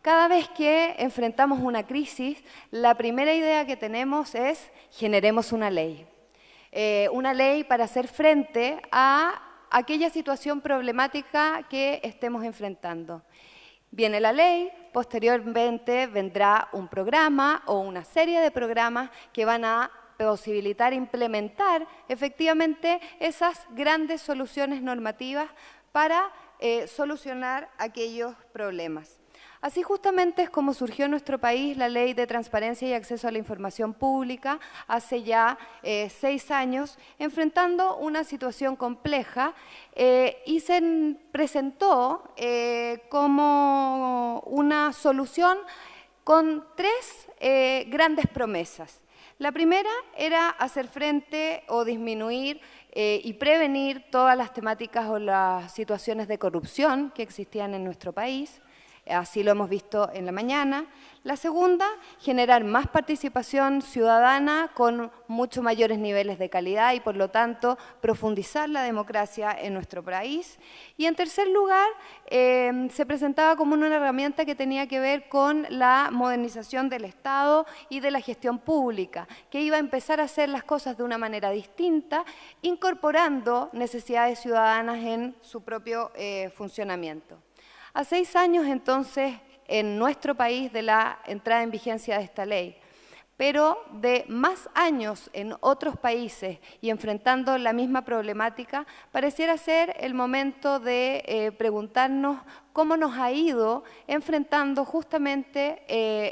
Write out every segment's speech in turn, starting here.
Cada vez que enfrentamos una crisis, la primera idea que tenemos es generemos una ley. Una ley para hacer frente a aquella situación problemática que estemos enfrentando. Viene la ley, posteriormente vendrá un programa o una serie de programas que van a posibilitar implementar efectivamente esas grandes soluciones normativas para solucionar aquellos problemas. Así justamente es como surgió en nuestro país la Ley de Transparencia y Acceso a la Información Pública hace ya 6 años, enfrentando una situación compleja y se presentó como una solución con 3 grandes promesas. La primera era hacer frente o disminuir y prevenir todas las temáticas o las situaciones de corrupción que existían en nuestro país. Así lo hemos visto en la mañana. La segunda, generar más participación ciudadana con mucho mayores niveles de calidad y, por lo tanto, profundizar la democracia en nuestro país. Y, en tercer lugar, se presentaba como una herramienta que tenía que ver con la modernización del Estado y de la gestión pública, que iba a empezar a hacer las cosas de una manera distinta, incorporando necesidades ciudadanas en su propio funcionamiento. A 6 años, entonces, en nuestro país de la entrada en vigencia de esta ley, pero de más años en otros países y enfrentando la misma problemática, pareciera ser el momento de preguntarnos cómo nos ha ido enfrentando justamente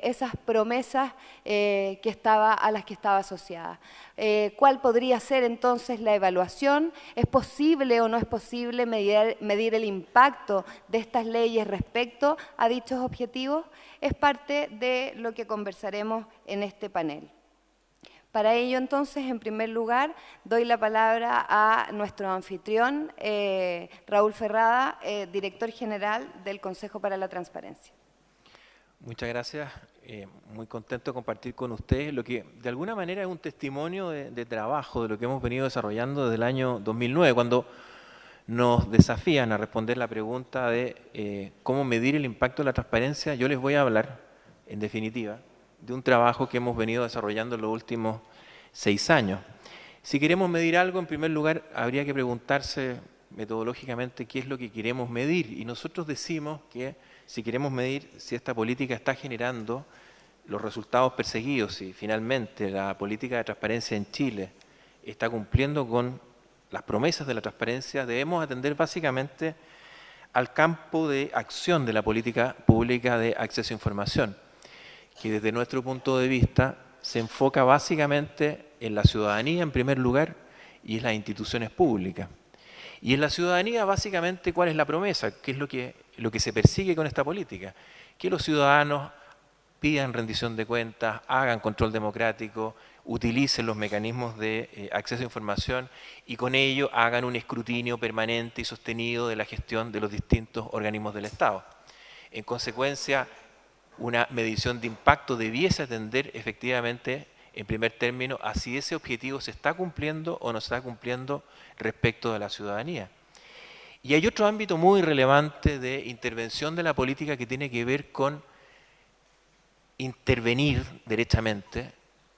esas promesas a las que estaba asociada. ¿Cuál podría ser entonces la evaluación? ¿Es posible o no es posible medir el impacto de estas leyes respecto a dichos objetivos? Es parte de lo que conversaremos en este panel. Para ello, entonces, en primer lugar, doy la palabra a nuestro anfitrión, Raúl Ferrada, director general del Consejo para la Transparencia. Muchas gracias. Muy contento de compartir con ustedes lo que de alguna manera es un testimonio de trabajo de lo que hemos venido desarrollando desde el año 2009, cuando nos desafían a responder la pregunta de cómo medir el impacto de la transparencia. Yo les voy a hablar, en definitiva, de un trabajo que hemos venido desarrollando en los últimos 6 años. Si queremos medir algo, en primer lugar, habría que preguntarse metodológicamente qué es lo que queremos medir. Y nosotros decimos que si queremos medir si esta política está generando los resultados perseguidos, si finalmente la política de transparencia en Chile está cumpliendo con las promesas de la transparencia, debemos atender básicamente al campo de acción de la política pública de acceso a información, que desde nuestro punto de vista se enfoca básicamente en la ciudadanía en primer lugar y en las instituciones públicas. Y en la ciudadanía básicamente, ¿cuál es la promesa? ¿Qué es lo que se persigue con esta política? Que los ciudadanos pidan rendición de cuentas, hagan control democrático, utilicen los mecanismos de acceso a información y con ello hagan un escrutinio permanente y sostenido de la gestión de los distintos organismos del Estado. En consecuencia, una medición de impacto debiese atender efectivamente, en primer término, a si ese objetivo se está cumpliendo o no se está cumpliendo respecto de la ciudadanía. Y hay otro ámbito muy relevante de intervención de la política que tiene que ver con intervenir derechamente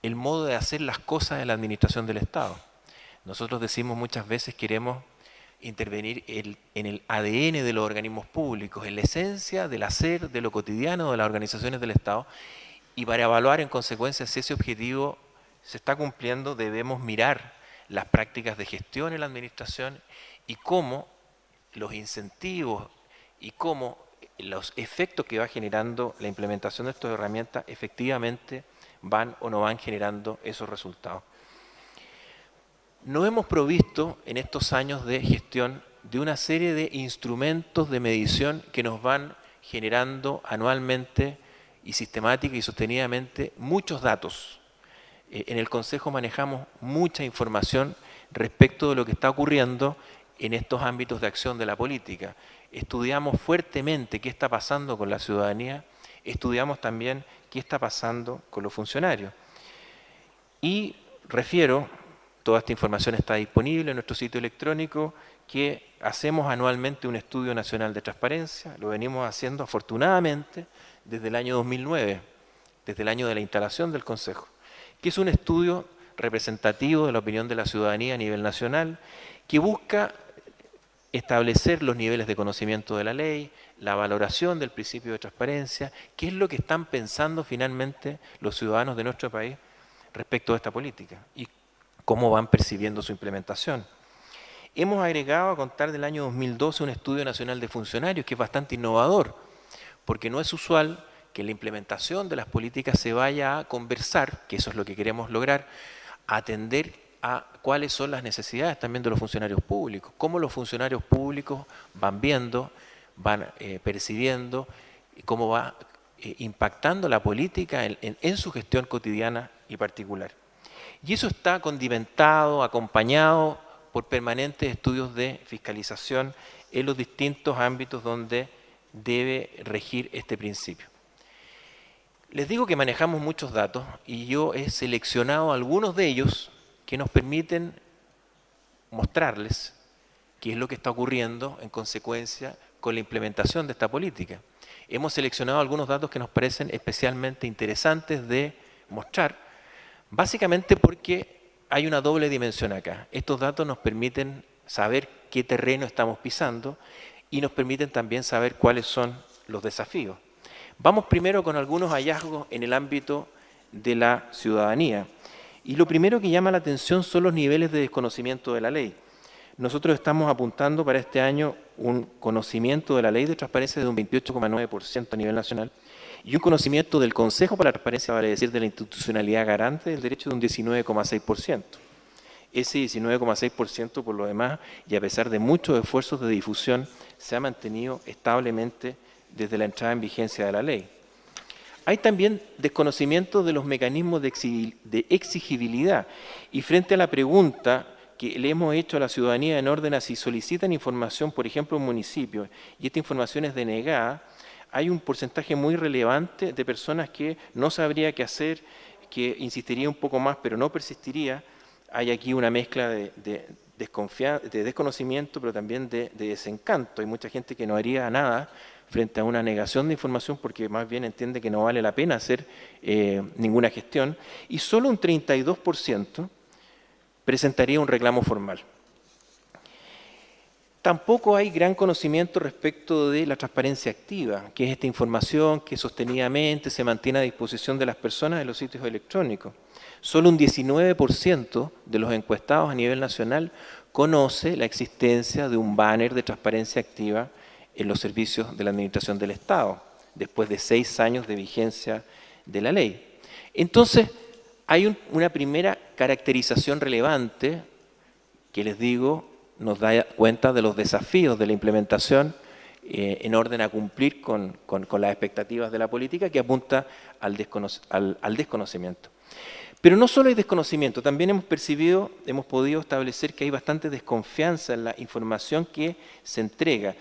el modo de hacer las cosas en la administración del Estado. Nosotros decimos muchas veces queremos intervenir en el ADN de los organismos públicos, en la esencia del hacer, de lo cotidiano de las organizaciones del Estado, y para evaluar en consecuencia si ese objetivo se está cumpliendo debemos mirar las prácticas de gestión en la administración y cómo los incentivos y cómo los efectos que va generando la implementación de estas herramientas efectivamente van o no van generando esos resultados. Nos hemos provisto en estos años de gestión de una serie de instrumentos de medición que nos van generando anualmente y sistemática y sostenidamente muchos datos. En el Consejo manejamos mucha información respecto de lo que está ocurriendo en estos ámbitos de acción de la política. Estudiamos fuertemente qué está pasando con la ciudadanía, estudiamos también qué está pasando con los funcionarios. Y refiero, toda esta información está disponible en nuestro sitio electrónico, que hacemos anualmente un estudio nacional de transparencia, lo venimos haciendo afortunadamente desde el año 2009, desde el año de la instalación del Consejo, que es un estudio representativo de la opinión de la ciudadanía a nivel nacional, que busca establecer los niveles de conocimiento de la ley, la valoración del principio de transparencia, qué es lo que están pensando finalmente los ciudadanos de nuestro país respecto a esta política y cómo van percibiendo su implementación. Hemos agregado, a contar del año 2012, un estudio nacional de funcionarios que es bastante innovador, porque no es usual que la implementación de las políticas se vaya a conversar, que eso es lo que queremos lograr, a atender a cuáles son las necesidades también de los funcionarios públicos, cómo los funcionarios públicos van viendo, van percibiendo, cómo va impactando la política en su gestión cotidiana y particular. Y eso está condimentado, acompañado por permanentes estudios de fiscalización en los distintos ámbitos donde debe regir este principio. Les digo que manejamos muchos datos y yo he seleccionado algunos de ellos que nos permiten mostrarles qué es lo que está ocurriendo en consecuencia con la implementación de esta política. Hemos seleccionado algunos datos que nos parecen especialmente interesantes de mostrar, básicamente porque hay una doble dimensión acá. Estos datos nos permiten saber qué terreno estamos pisando y nos permiten también saber cuáles son los desafíos. Vamos primero con algunos hallazgos en el ámbito de la ciudadanía. Y lo primero que llama la atención son los niveles de desconocimiento de la ley. Nosotros estamos apuntando para este año un conocimiento de la ley de transparencia de un 28,9% a nivel nacional y un conocimiento del Consejo para la Transparencia, vale decir, de la institucionalidad garante del derecho de un 19,6%. Ese 19,6% por lo demás, y a pesar de muchos esfuerzos de difusión, se ha mantenido establemente desde la entrada en vigencia de la ley. Hay también desconocimiento de los mecanismos de exigibilidad y frente a la pregunta que le hemos hecho a la ciudadanía en orden a si solicitan información, por ejemplo, en municipios, y esta información es denegada, hay un porcentaje muy relevante de personas que no sabría qué hacer, que insistiría un poco más, pero no persistiría. Hay aquí una mezcla de desconocimiento, pero también de desencanto. Hay mucha gente que no haría nada frente a una negación de información porque más bien entiende que no vale la pena hacer ninguna gestión, y solo un 32% presentaría un reclamo formal. Tampoco hay gran conocimiento respecto de la transparencia activa, que es esta información que sostenidamente se mantiene a disposición de las personas en los sitios electrónicos. Solo un 19% de los encuestados a nivel nacional conoce la existencia de un banner de transparencia activa en los servicios de la Administración del Estado, después de 6 años de vigencia de la ley. Entonces, hay una primera caracterización relevante que les digo nos da cuenta de los desafíos de la implementación en orden a cumplir con las expectativas de la política, que apunta al desconocimiento. Pero no solo hay desconocimiento, también hemos podido establecer que hay bastante desconfianza en la información que se entrega.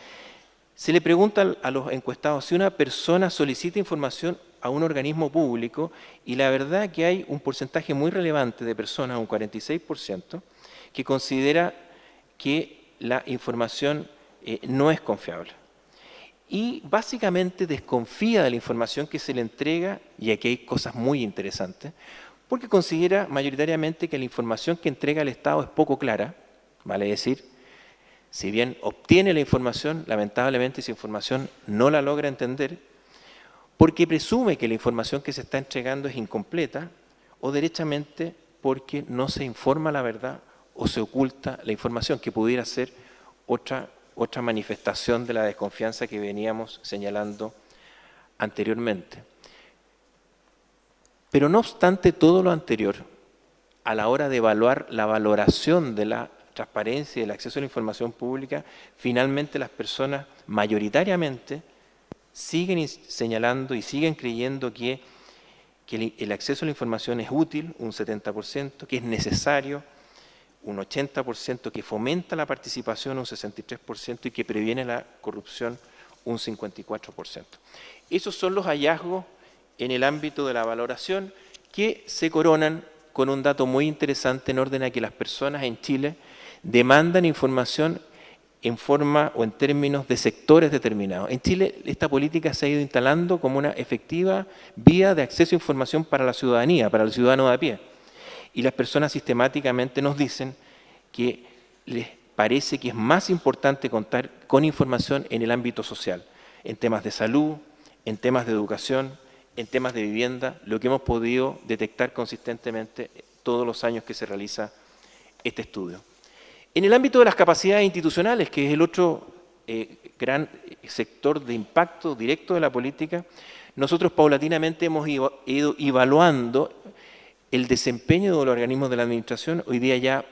Se le pregunta a los encuestados si una persona solicita información a un organismo público, y la verdad que hay un porcentaje muy relevante de personas, un 46%, que considera que la información no es confiable. Y básicamente desconfía de la información que se le entrega, y aquí hay cosas muy interesantes, porque considera mayoritariamente que la información que entrega el Estado es poco clara, vale decir, si bien obtiene la información, lamentablemente esa información no la logra entender, porque presume que la información que se está entregando es incompleta, o derechamente porque no se informa la verdad o se oculta la información, que pudiera ser otra manifestación de la desconfianza que veníamos señalando anteriormente. Pero no obstante todo lo anterior, a la hora de evaluar la valoración de la transparencia y el acceso a la información pública, finalmente las personas mayoritariamente siguen señalando y siguen creyendo que el acceso a la información es útil, un 70%, que es necesario, un 80%, que fomenta la participación, un 63%, y que previene la corrupción, un 54%. Esos son los hallazgos en el ámbito de la valoración, que se coronan con un dato muy interesante en orden a que las personas en Chile demandan información en forma o en términos de sectores determinados. En Chile esta política se ha ido instalando como una efectiva vía de acceso a información para la ciudadanía, para el ciudadano de a pie. Y las personas sistemáticamente nos dicen que les parece que es más importante contar con información en el ámbito social, en temas de salud, en temas de educación, en temas de vivienda, lo que hemos podido detectar consistentemente todos los años que se realiza este estudio. En el ámbito de las capacidades institucionales, que es el otro gran sector de impacto directo de la política, nosotros paulatinamente hemos ido evaluando el desempeño de los organismos de la administración. Hoy día ya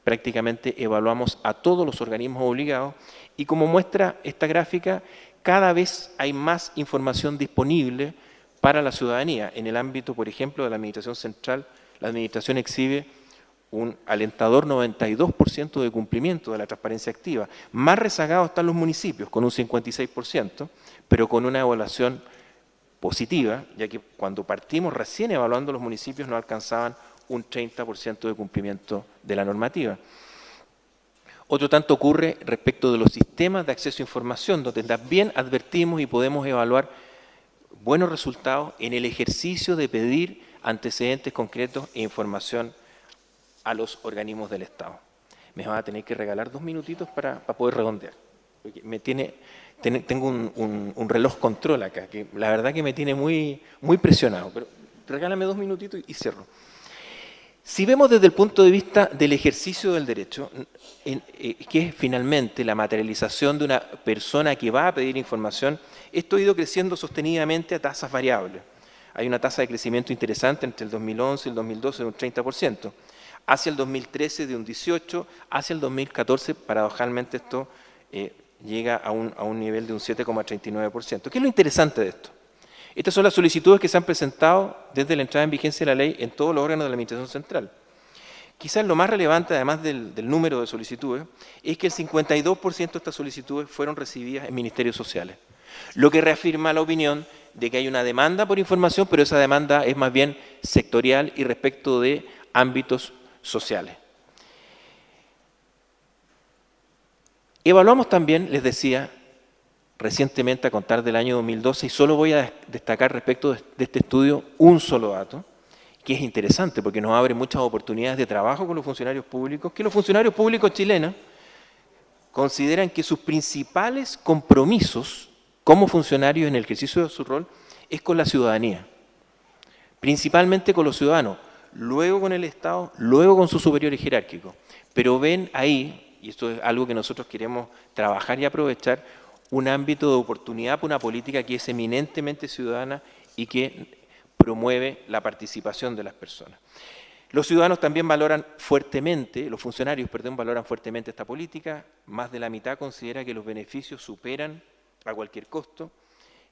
prácticamente evaluamos a todos los organismos obligados y como muestra esta gráfica, cada vez hay más información disponible para la ciudadanía. En el ámbito, por ejemplo, de la administración central, la administración exhibe un alentador 92% de cumplimiento de la transparencia activa. Más rezagados están los municipios, con un 56%, pero con una evaluación positiva, ya que cuando partimos recién evaluando los municipios no alcanzaban un 30% de cumplimiento de la normativa. Otro tanto ocurre respecto de los sistemas de acceso a información, donde también advertimos y podemos evaluar buenos resultados en el ejercicio de pedir antecedentes concretos e información a los organismos del Estado. Me van a tener que regalar 2 minutitos para poder redondear. Porque tengo un reloj control acá, que la verdad que me tiene muy presionado, pero regálame 2 minutitos y cierro. Si vemos desde el punto de vista del ejercicio del derecho, que es finalmente la materialización de una persona que va a pedir información, esto ha ido creciendo sostenidamente a tasas variables. Hay una tasa de crecimiento interesante entre el 2011 y el 2012 de un 30%, hacia el 2013 de un 18%, hacia el 2014, paradojalmente esto llega a un nivel de un 7,39%. ¿Qué es lo interesante de esto? Estas son las solicitudes que se han presentado desde la entrada en vigencia de la ley en todos los órganos de la Administración Central. Quizás lo más relevante, además del número de solicitudes, es que el 52% de estas solicitudes fueron recibidas en ministerios sociales, lo que reafirma la opinión de que hay una demanda por información, pero esa demanda es más bien sectorial y respecto de ámbitos sociales. Evaluamos también, les decía, recientemente a contar del año 2012, y solo voy a destacar respecto de este estudio un solo dato, que es interesante porque nos abre muchas oportunidades de trabajo con los funcionarios públicos, que los funcionarios públicos chilenos consideran que sus principales compromisos como funcionarios en el ejercicio de su rol es con la ciudadanía, principalmente con los ciudadanos, luego con el Estado, luego con sus superiores jerárquicos, pero ven ahí, y esto es algo que nosotros queremos trabajar y aprovechar, un ámbito de oportunidad para una política que es eminentemente ciudadana y que promueve la participación de las personas. Los ciudadanos también valoran fuertemente, los funcionarios, valoran fuertemente esta política. Más de la mitad considera que los beneficios superan a cualquier costo,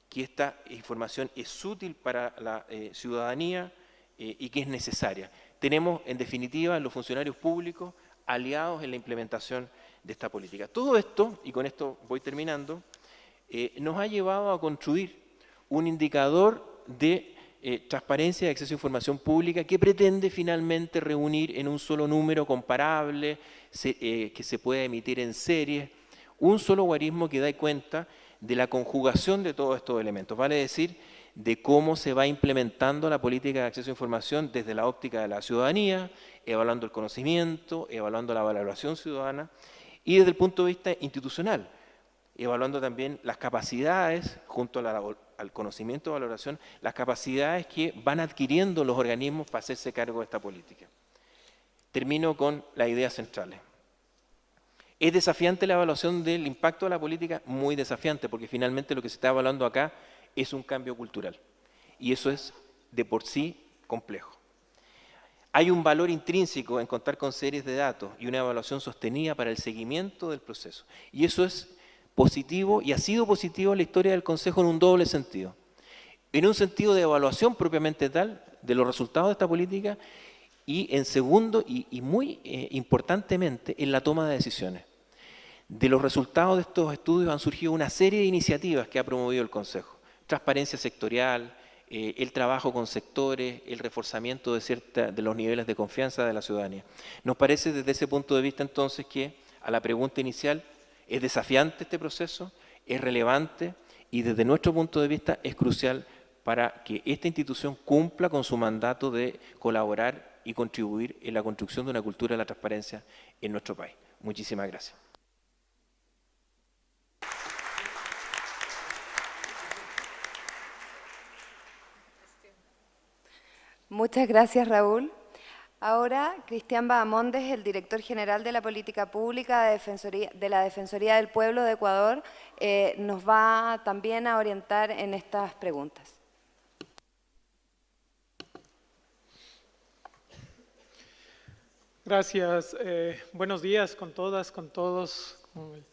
que esta información es útil para la ciudadanía y que es necesaria. Tenemos, en definitiva, los funcionarios públicos aliados en la implementación de esta política. Todo esto, y con esto voy terminando, nos ha llevado a construir un indicador de transparencia y acceso a información pública que pretende finalmente reunir en un solo número comparable, que se pueda emitir en serie, un solo guarismo que da cuenta de la conjugación de todos estos elementos, vale decir, de cómo se va implementando la política de acceso a información desde la óptica de la ciudadanía, evaluando el conocimiento, evaluando la valoración ciudadana, y desde el punto de vista institucional, evaluando también las capacidades, junto al conocimiento y valoración, las capacidades que van adquiriendo los organismos para hacerse cargo de esta política. Termino con las ideas centrales. ¿Es desafiante la evaluación del impacto de la política? Muy desafiante, porque finalmente lo que se está evaluando acá es un cambio cultural, y eso es de por sí complejo. Hay un valor intrínseco en contar con series de datos y una evaluación sostenida para el seguimiento del proceso. Y eso es positivo y ha sido positivo en la historia del Consejo en un doble sentido. En un sentido de evaluación propiamente tal de los resultados de esta política y en segundo y muy importantemente en la toma de decisiones. De los resultados de estos estudios han surgido una serie de iniciativas que ha promovido el Consejo. Transparencia sectorial, el trabajo con sectores, el reforzamiento de los niveles de confianza de la ciudadanía. Nos parece desde ese punto de vista entonces que a la pregunta inicial Es desafiante este proceso, es relevante y desde nuestro punto de vista es crucial para que esta institución cumpla con su mandato de colaborar y contribuir en la construcción de una cultura de la transparencia en nuestro país. Muchísimas gracias. Muchas gracias, Raúl. Ahora, Cristian Bahamondes, el director general de la Política Pública de la Defensoría del Pueblo de Ecuador, nos va también a orientar en estas preguntas. Gracias. Buenos días con todas, con todos, con el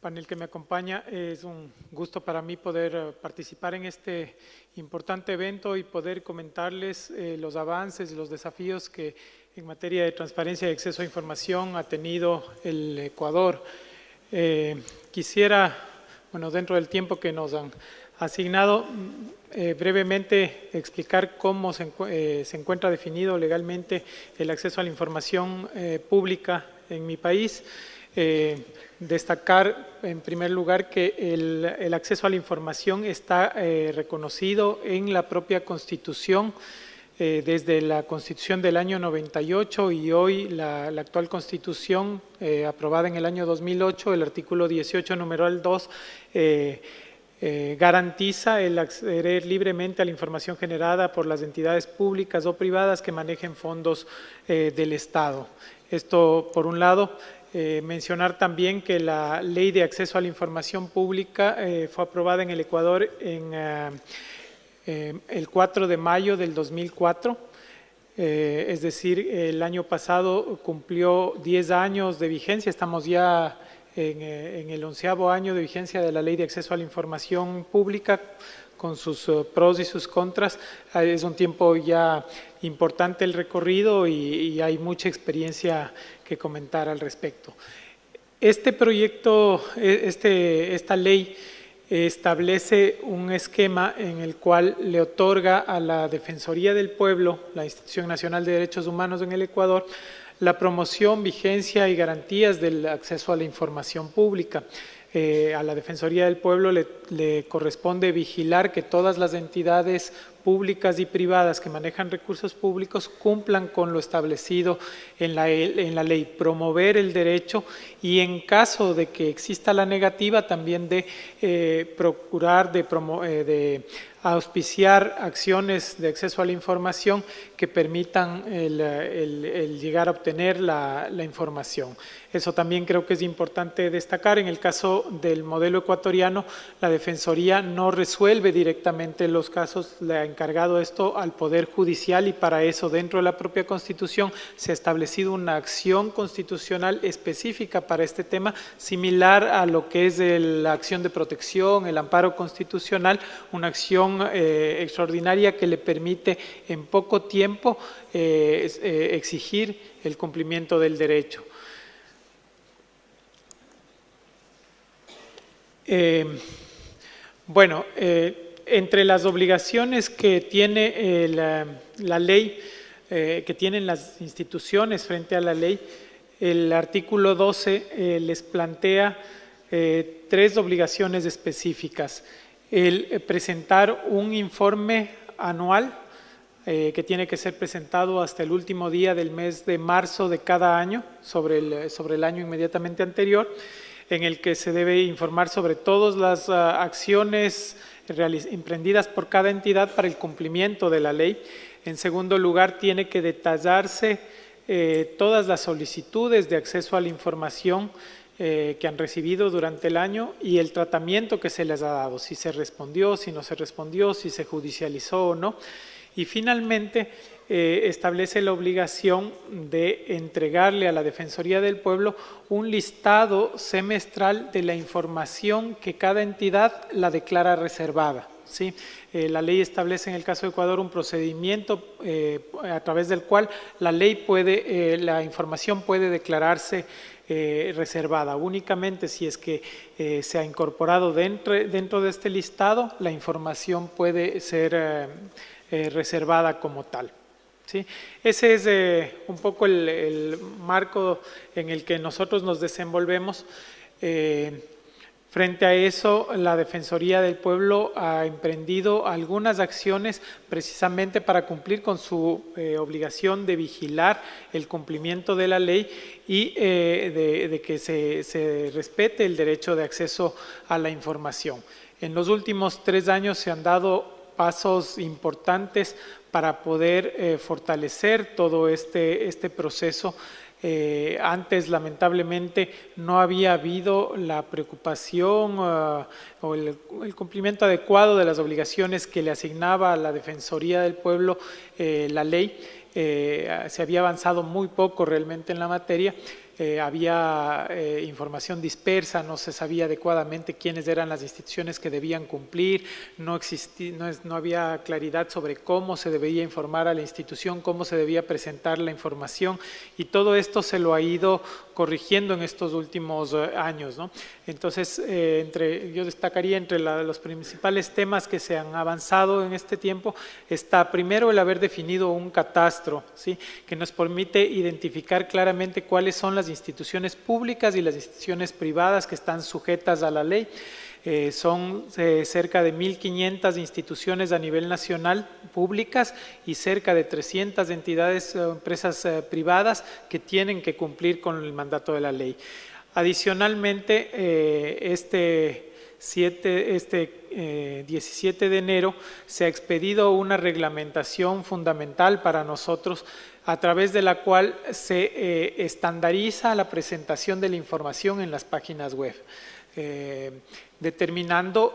panel que me acompaña. Es un gusto para mí poder participar en este importante evento y poder comentarles los avances y los desafíos que en materia de transparencia y acceso a información ha tenido el Ecuador. Quisiera, bueno, dentro del tiempo que nos han asignado, brevemente explicar cómo se encuentra definido legalmente el acceso a la información pública en mi país. Destacar en primer lugar que el acceso a la información está reconocido en la propia Constitución, desde la Constitución del año 98 y hoy la actual Constitución aprobada en el año 2008, el artículo 18, numeral 2, garantiza el acceder libremente a la información generada por las entidades públicas o privadas que manejen fondos del Estado. Esto, por un lado. Mencionar también que la Ley de Acceso a la Información Pública fue aprobada en el Ecuador en el 4 de mayo del 2004, es decir, el año pasado cumplió 10 años de vigencia, estamos ya en el 11º año de vigencia de la Ley de Acceso a la Información Pública, con sus pros y sus contras. Es un tiempo ya importante el recorrido y hay mucha experiencia que comentar al respecto. Este proyecto, esta ley establece un esquema en el cual le otorga a la Defensoría del Pueblo, la Institución Nacional de Derechos Humanos en el Ecuador, la promoción, vigencia y garantías del acceso a la información pública. A la Defensoría del Pueblo le corresponde vigilar que todas las entidades públicas y privadas que manejan recursos públicos cumplan con lo establecido en la ley, promover el derecho y en caso de que exista la negativa también de procurar de auspiciar acciones de acceso a la información que permitan el llegar a obtener la información. Eso también creo que es importante destacar. En el caso del modelo ecuatoriano, la Defensoría no resuelve directamente los casos, le ha encargado esto al Poder Judicial y para eso dentro de la propia Constitución se ha establecido una acción constitucional específica para este tema, similar a lo que es la acción de protección, el amparo constitucional, una acción extraordinaria que le permite en poco tiempo exigir el cumplimiento del derecho. Entre las obligaciones que tiene la ley, que tienen las instituciones frente a la ley, el artículo 12 les plantea 3 obligaciones específicas. El presentar un informe anual que tiene que ser presentado hasta el último día del mes de marzo de cada año sobre el año inmediatamente anterior, en el que se debe informar sobre todas las acciones emprendidas por cada entidad para el cumplimiento de la ley. En segundo lugar, tiene que detallarse todas las solicitudes de acceso a la información que han recibido durante el año y el tratamiento que se les ha dado, si se respondió, si no se respondió, si se judicializó o no. Y finalmente establece la obligación de entregarle a la Defensoría del Pueblo un listado semestral de la información que cada entidad la declara reservada. ¿Sí? La ley establece en el caso de Ecuador un procedimiento a través del cual la información puede declararse reservada. Únicamente si es que se ha incorporado dentro de este listado, la información puede ser reservada como tal. ¿Sí? Ese es un poco el marco en el que nosotros nos desenvolvemos. Frente a eso, la Defensoría del Pueblo ha emprendido algunas acciones precisamente para cumplir con su obligación de vigilar el cumplimiento de la ley y de que se respete el derecho de acceso a la información. En los últimos 3 años se han dado pasos importantes para poder fortalecer todo este proceso. Antes, lamentablemente, no había habido la preocupación o el cumplimiento adecuado de las obligaciones que le asignaba a la Defensoría del Pueblo la ley. Se había avanzado muy poco realmente en la materia. Había información dispersa, no se sabía adecuadamente quiénes eran las instituciones que debían cumplir, no había claridad sobre cómo se debía informar a la institución, cómo se debía presentar la información, y todo esto se lo ha ido corrigiendo en estos últimos años, ¿no? Entonces, yo destacaría entre los principales temas que se han avanzado en este tiempo, está primero el haber definido un catastro, ¿sí?, que nos permite identificar claramente cuáles son las instituciones públicas y las instituciones privadas que están sujetas a la ley. Son cerca de 1.500 instituciones a nivel nacional públicas y cerca de 300 entidades o empresas privadas que tienen que cumplir con el mandato de la ley. Adicionalmente, este 17 de enero se ha expedido una reglamentación fundamental para nosotros, a través de la cual se estandariza la presentación de la información en las páginas web, determinando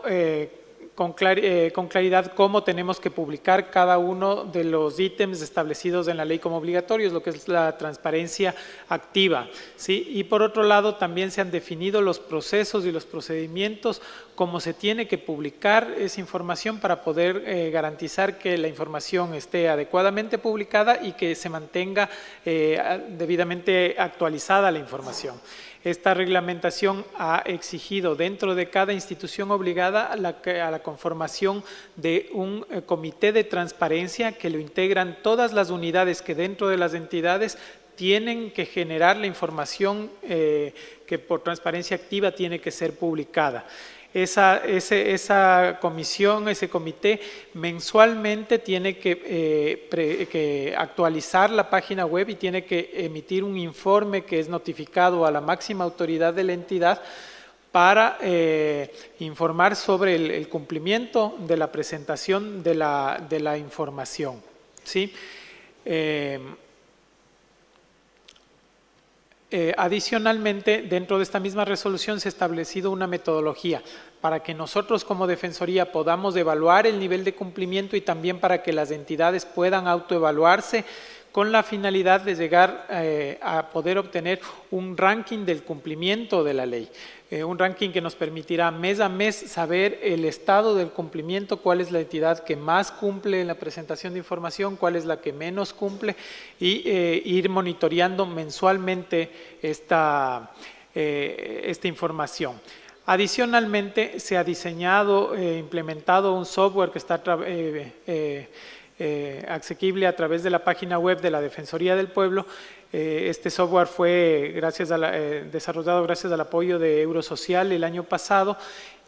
con claridad cómo tenemos que publicar cada uno de los ítems establecidos en la ley como obligatorios, lo que es la transparencia activa, ¿sí? Y por otro lado, también se han definido los procesos y los procedimientos, cómo se tiene que publicar esa información para poder garantizar que la información esté adecuadamente publicada y que se mantenga debidamente actualizada la información. Esta reglamentación ha exigido dentro de cada institución obligada a la conformación de un comité de transparencia que lo integran todas las unidades que dentro de las entidades tienen que generar la información que por transparencia activa tiene que ser publicada. Esa comisión, ese comité, mensualmente tiene que actualizar la página web y tiene que emitir un informe que es notificado a la máxima autoridad de la entidad para informar sobre el cumplimiento de la presentación de la información, ¿sí? Adicionalmente, dentro de esta misma resolución se ha establecido una metodología para que nosotros como Defensoría podamos evaluar el nivel de cumplimiento y también para que las entidades puedan autoevaluarse con la finalidad de llegar a poder obtener un ranking del cumplimiento de la ley. Un ranking que nos permitirá mes a mes saber el estado del cumplimiento, cuál es la entidad que más cumple en la presentación de información, cuál es la que menos cumple, y ir monitoreando mensualmente esta información. Adicionalmente, se ha diseñado e implementado un software que está asequible a través de la página web de la Defensoría del Pueblo. Este software fue desarrollado gracias al apoyo de Eurosocial el año pasado,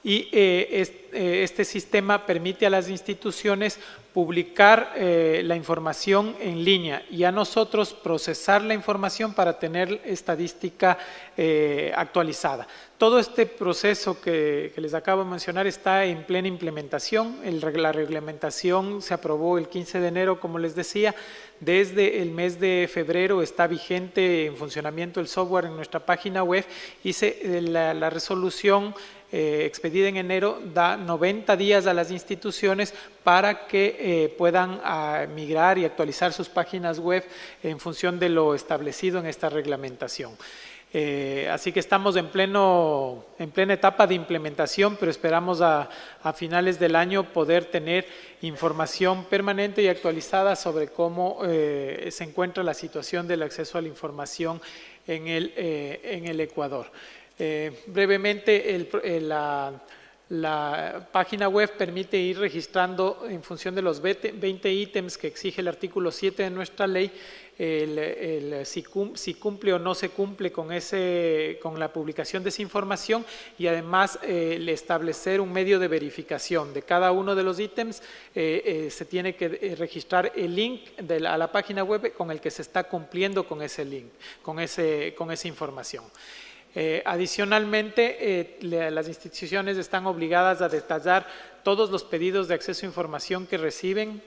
y este sistema permite a las instituciones publicar la información en línea y a nosotros procesar la información para tener estadística actualizada. Todo este proceso que les acabo de mencionar está en plena implementación. La reglamentación se aprobó el 15 de enero, como les decía. Desde el mes de febrero está vigente en funcionamiento el software en nuestra página web, y la resolución expedida en enero da 90 días a las instituciones para que puedan migrar y actualizar sus páginas web en función de lo establecido en esta reglamentación. Así que estamos en plena etapa de implementación, pero esperamos a finales del año poder tener información permanente y actualizada sobre cómo se encuentra la situación del acceso a la información en el Ecuador. Brevemente, La página web permite ir registrando en función de los 20 ítems que exige el artículo 7 de nuestra ley, si cumple o no se cumple con la publicación de esa información, y además el establecer un medio de verificación de cada uno de los ítems. Se tiene que registrar el link a la página web con el que se está cumpliendo con ese link, con esa información. Adicionalmente, las instituciones están obligadas a detallar todos los pedidos de acceso a información que reciben,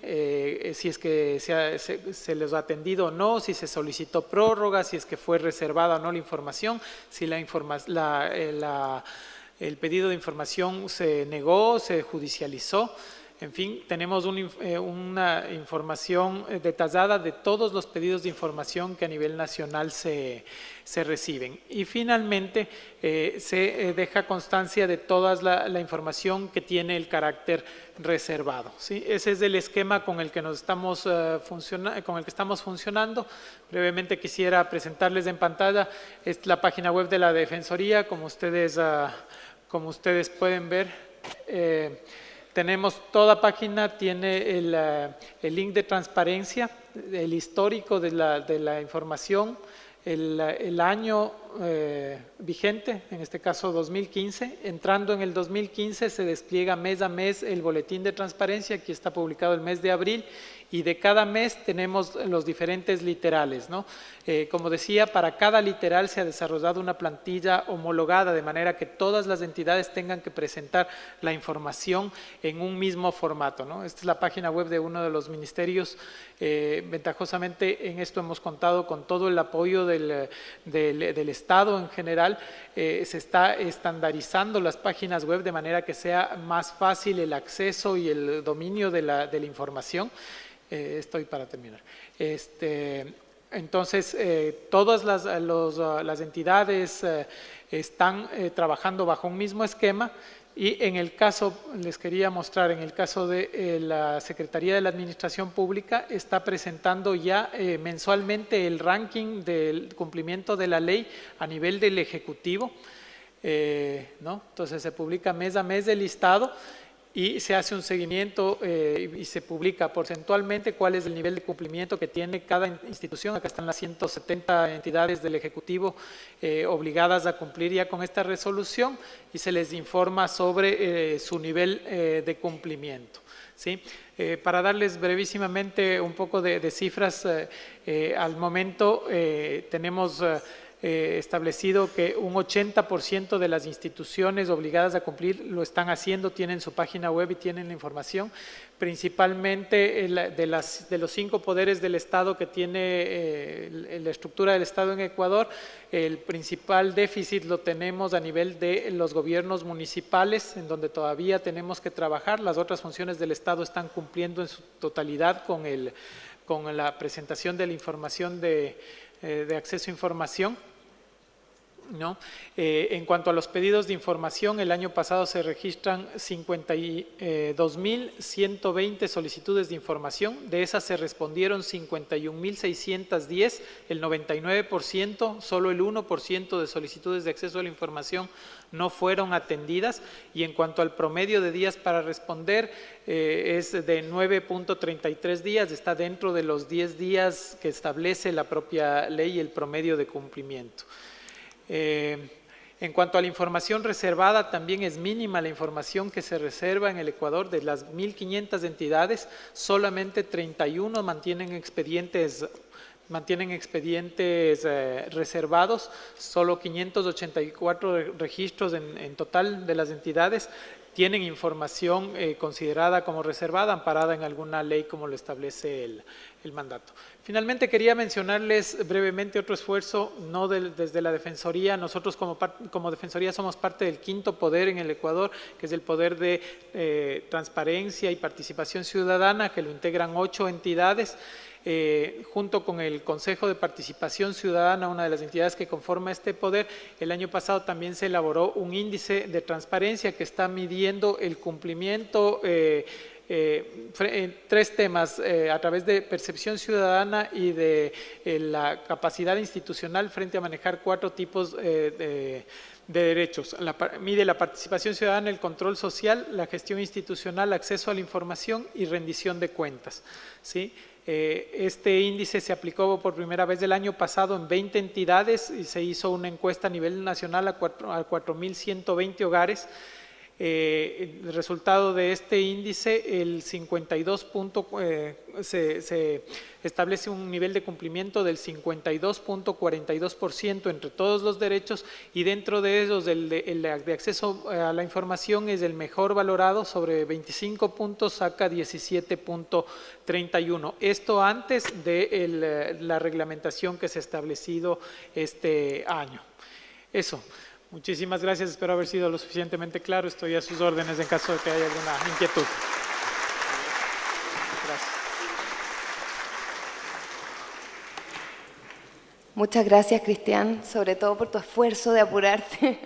si es que se les ha atendido o no, si se solicitó prórroga, si es que fue reservada o no la información, si el pedido de información se negó, se judicializó. En fin, tenemos una información detallada de todos los pedidos de información que a nivel nacional se reciben. Y finalmente, se deja constancia de toda la información que tiene el carácter reservado, ¿sí? Ese es el esquema con el que estamos funcionando. Brevemente quisiera presentarles en pantalla la página web de la Defensoría. Como ustedes pueden ver, tenemos toda página, tiene el link de transparencia, el histórico de la información, el año vigente, en este caso 2015. Entrando en el 2015 se despliega mes a mes el boletín de transparencia, aquí está publicado el mes de abril, y de cada mes tenemos los diferentes literales, ¿no? Como decía, para cada literal se ha desarrollado una plantilla homologada, de manera que todas las entidades tengan que presentar la información en un mismo formato, ¿no? Esta es la página web de uno de los ministerios. Ventajosamente en esto hemos contado con todo el apoyo del Estado en general. Se está estandarizando las páginas web de manera que sea más fácil el acceso y el dominio de la información. Estoy para terminar. Entonces, todas las entidades están trabajando bajo un mismo esquema, y en el caso, les quería mostrar, en el caso de la Secretaría de la Administración Pública, está presentando ya mensualmente el ranking del cumplimiento de la ley a nivel del Ejecutivo, ¿no? Entonces se publica mes a mes el listado, y se hace un seguimiento y se publica porcentualmente cuál es el nivel de cumplimiento que tiene cada institución. Acá están las 170 entidades del Ejecutivo obligadas a cumplir ya con esta resolución, y se les informa sobre su nivel de cumplimiento, ¿sí? Para darles brevísimamente un poco de cifras, al momento tenemos establecido que un 80% de las instituciones obligadas a cumplir lo están haciendo, tienen su página web y tienen la información. Principalmente de los 5 poderes del Estado que tiene la estructura del Estado en Ecuador, el principal déficit lo tenemos a nivel de los gobiernos municipales, en donde todavía tenemos que trabajar. Las otras funciones del Estado están cumpliendo en su totalidad con la presentación de la información de acceso a información, ¿no? En cuanto a los pedidos de información, el año pasado se registran 52.120 solicitudes de información. De esas se respondieron 51.610, el 99%, solo el 1% de solicitudes de acceso a la información no fueron atendidas. Y en cuanto al promedio de días para responder, es de 9.33 días, está dentro de los 10 días que establece la propia ley y el promedio de cumplimiento. En cuanto a la información reservada, también es mínima la información que se reserva en el Ecuador. De las 1.500 entidades, solamente 31 mantienen expedientes reservados, solo 584 registros en total de las entidades tienen información considerada como reservada, amparada en alguna ley como lo establece el mandato. Finalmente, quería mencionarles brevemente otro esfuerzo, desde la Defensoría. Nosotros como Defensoría somos parte del 5º poder en el Ecuador, que es el poder de transparencia y participación ciudadana, que lo integran 8 entidades. Junto con el Consejo de Participación Ciudadana, una de las entidades que conforma este poder, el año pasado también se elaboró un índice de transparencia que está midiendo el cumplimiento tres temas a través de percepción ciudadana y de la capacidad institucional frente a manejar 4 tipos de derechos. Mide la participación ciudadana, el control social, la gestión institucional, acceso a la información y rendición de cuentas, ¿sí? Este índice se aplicó por primera vez el año pasado en 20 entidades y se hizo una encuesta a nivel nacional a 4.120 hogares. El resultado de este índice, el 52 se establece un nivel de cumplimiento del 52.42% entre todos los derechos, y dentro de ellos el de acceso a la información es el mejor valorado, sobre 25 puntos saca 17.31. Esto antes de la reglamentación que se ha establecido este año. Eso. Muchísimas gracias, espero haber sido lo suficientemente claro. Estoy a sus órdenes en caso de que haya alguna inquietud. Gracias. Muchas gracias, Cristian, sobre todo por tu esfuerzo de apurarte.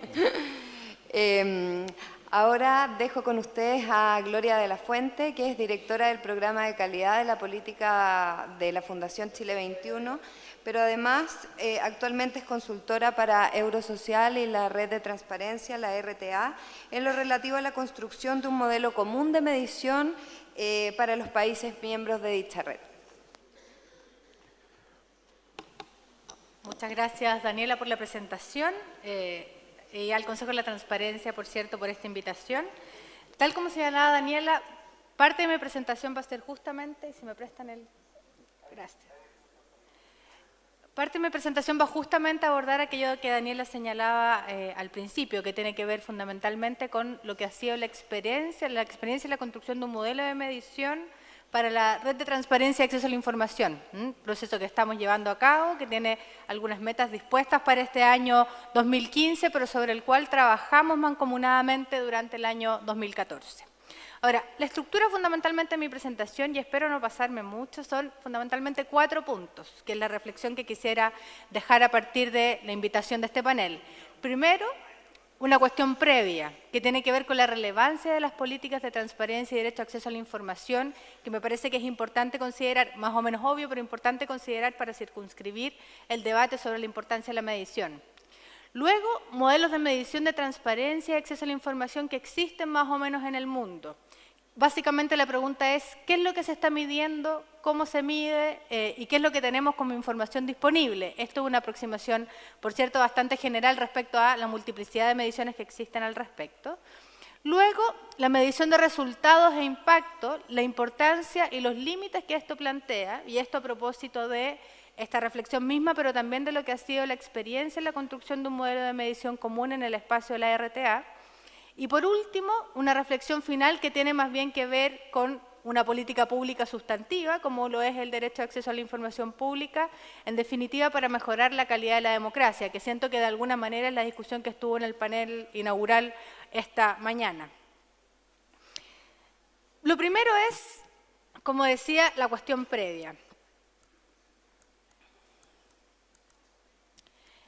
Ahora dejo con ustedes a Gloria de la Fuente, que es directora del Programa de Calidad de la Política de la Fundación Chile 21, pero además actualmente es consultora para Eurosocial y la Red de Transparencia, la RTA, en lo relativo a la construcción de un modelo común de medición para los países miembros de dicha red. Muchas gracias, Daniela, por la presentación y al Consejo de la Transparencia, por cierto, por esta invitación. Tal como señalaba Daniela, parte de mi presentación va a ser justamente, si me prestan el... Gracias. Parte de mi presentación va justamente a abordar aquello que Daniela señalaba al principio, que tiene que ver fundamentalmente con lo que ha sido la experiencia y la construcción de un modelo de medición para la Red de Transparencia y Acceso a la Información, un proceso que estamos llevando a cabo, que tiene algunas metas dispuestas para este año 2015, pero sobre el cual trabajamos mancomunadamente durante el año 2014. Ahora, la estructura fundamentalmente de mi presentación, y espero no pasarme mucho, son fundamentalmente 4 puntos, que es la reflexión que quisiera dejar a partir de la invitación de este panel. Primero, una cuestión previa, que tiene que ver con la relevancia de las políticas de transparencia y derecho a acceso a la información, que me parece que es importante considerar, más o menos obvio, pero importante considerar para circunscribir el debate sobre la importancia de la medición. Luego, modelos de medición de transparencia y acceso a la información que existen más o menos en el mundo. Básicamente la pregunta es, ¿qué es lo que se está midiendo, cómo se mide y qué es lo que tenemos como información disponible? Esto es una aproximación, por cierto, bastante general respecto a la multiplicidad de mediciones que existen al respecto. Luego, la medición de resultados e impacto, la importancia y los límites que esto plantea, y esto a propósito de esta reflexión misma, pero también de lo que ha sido la experiencia en la construcción de un modelo de medición común en el espacio de la RTA. Y por último, una reflexión final que tiene más bien que ver con una política pública sustantiva, como lo es el derecho a acceso a la información pública, en definitiva para mejorar la calidad de la democracia, que siento que de alguna manera es la discusión que estuvo en el panel inaugural esta mañana. Lo primero es, como decía, la cuestión previa,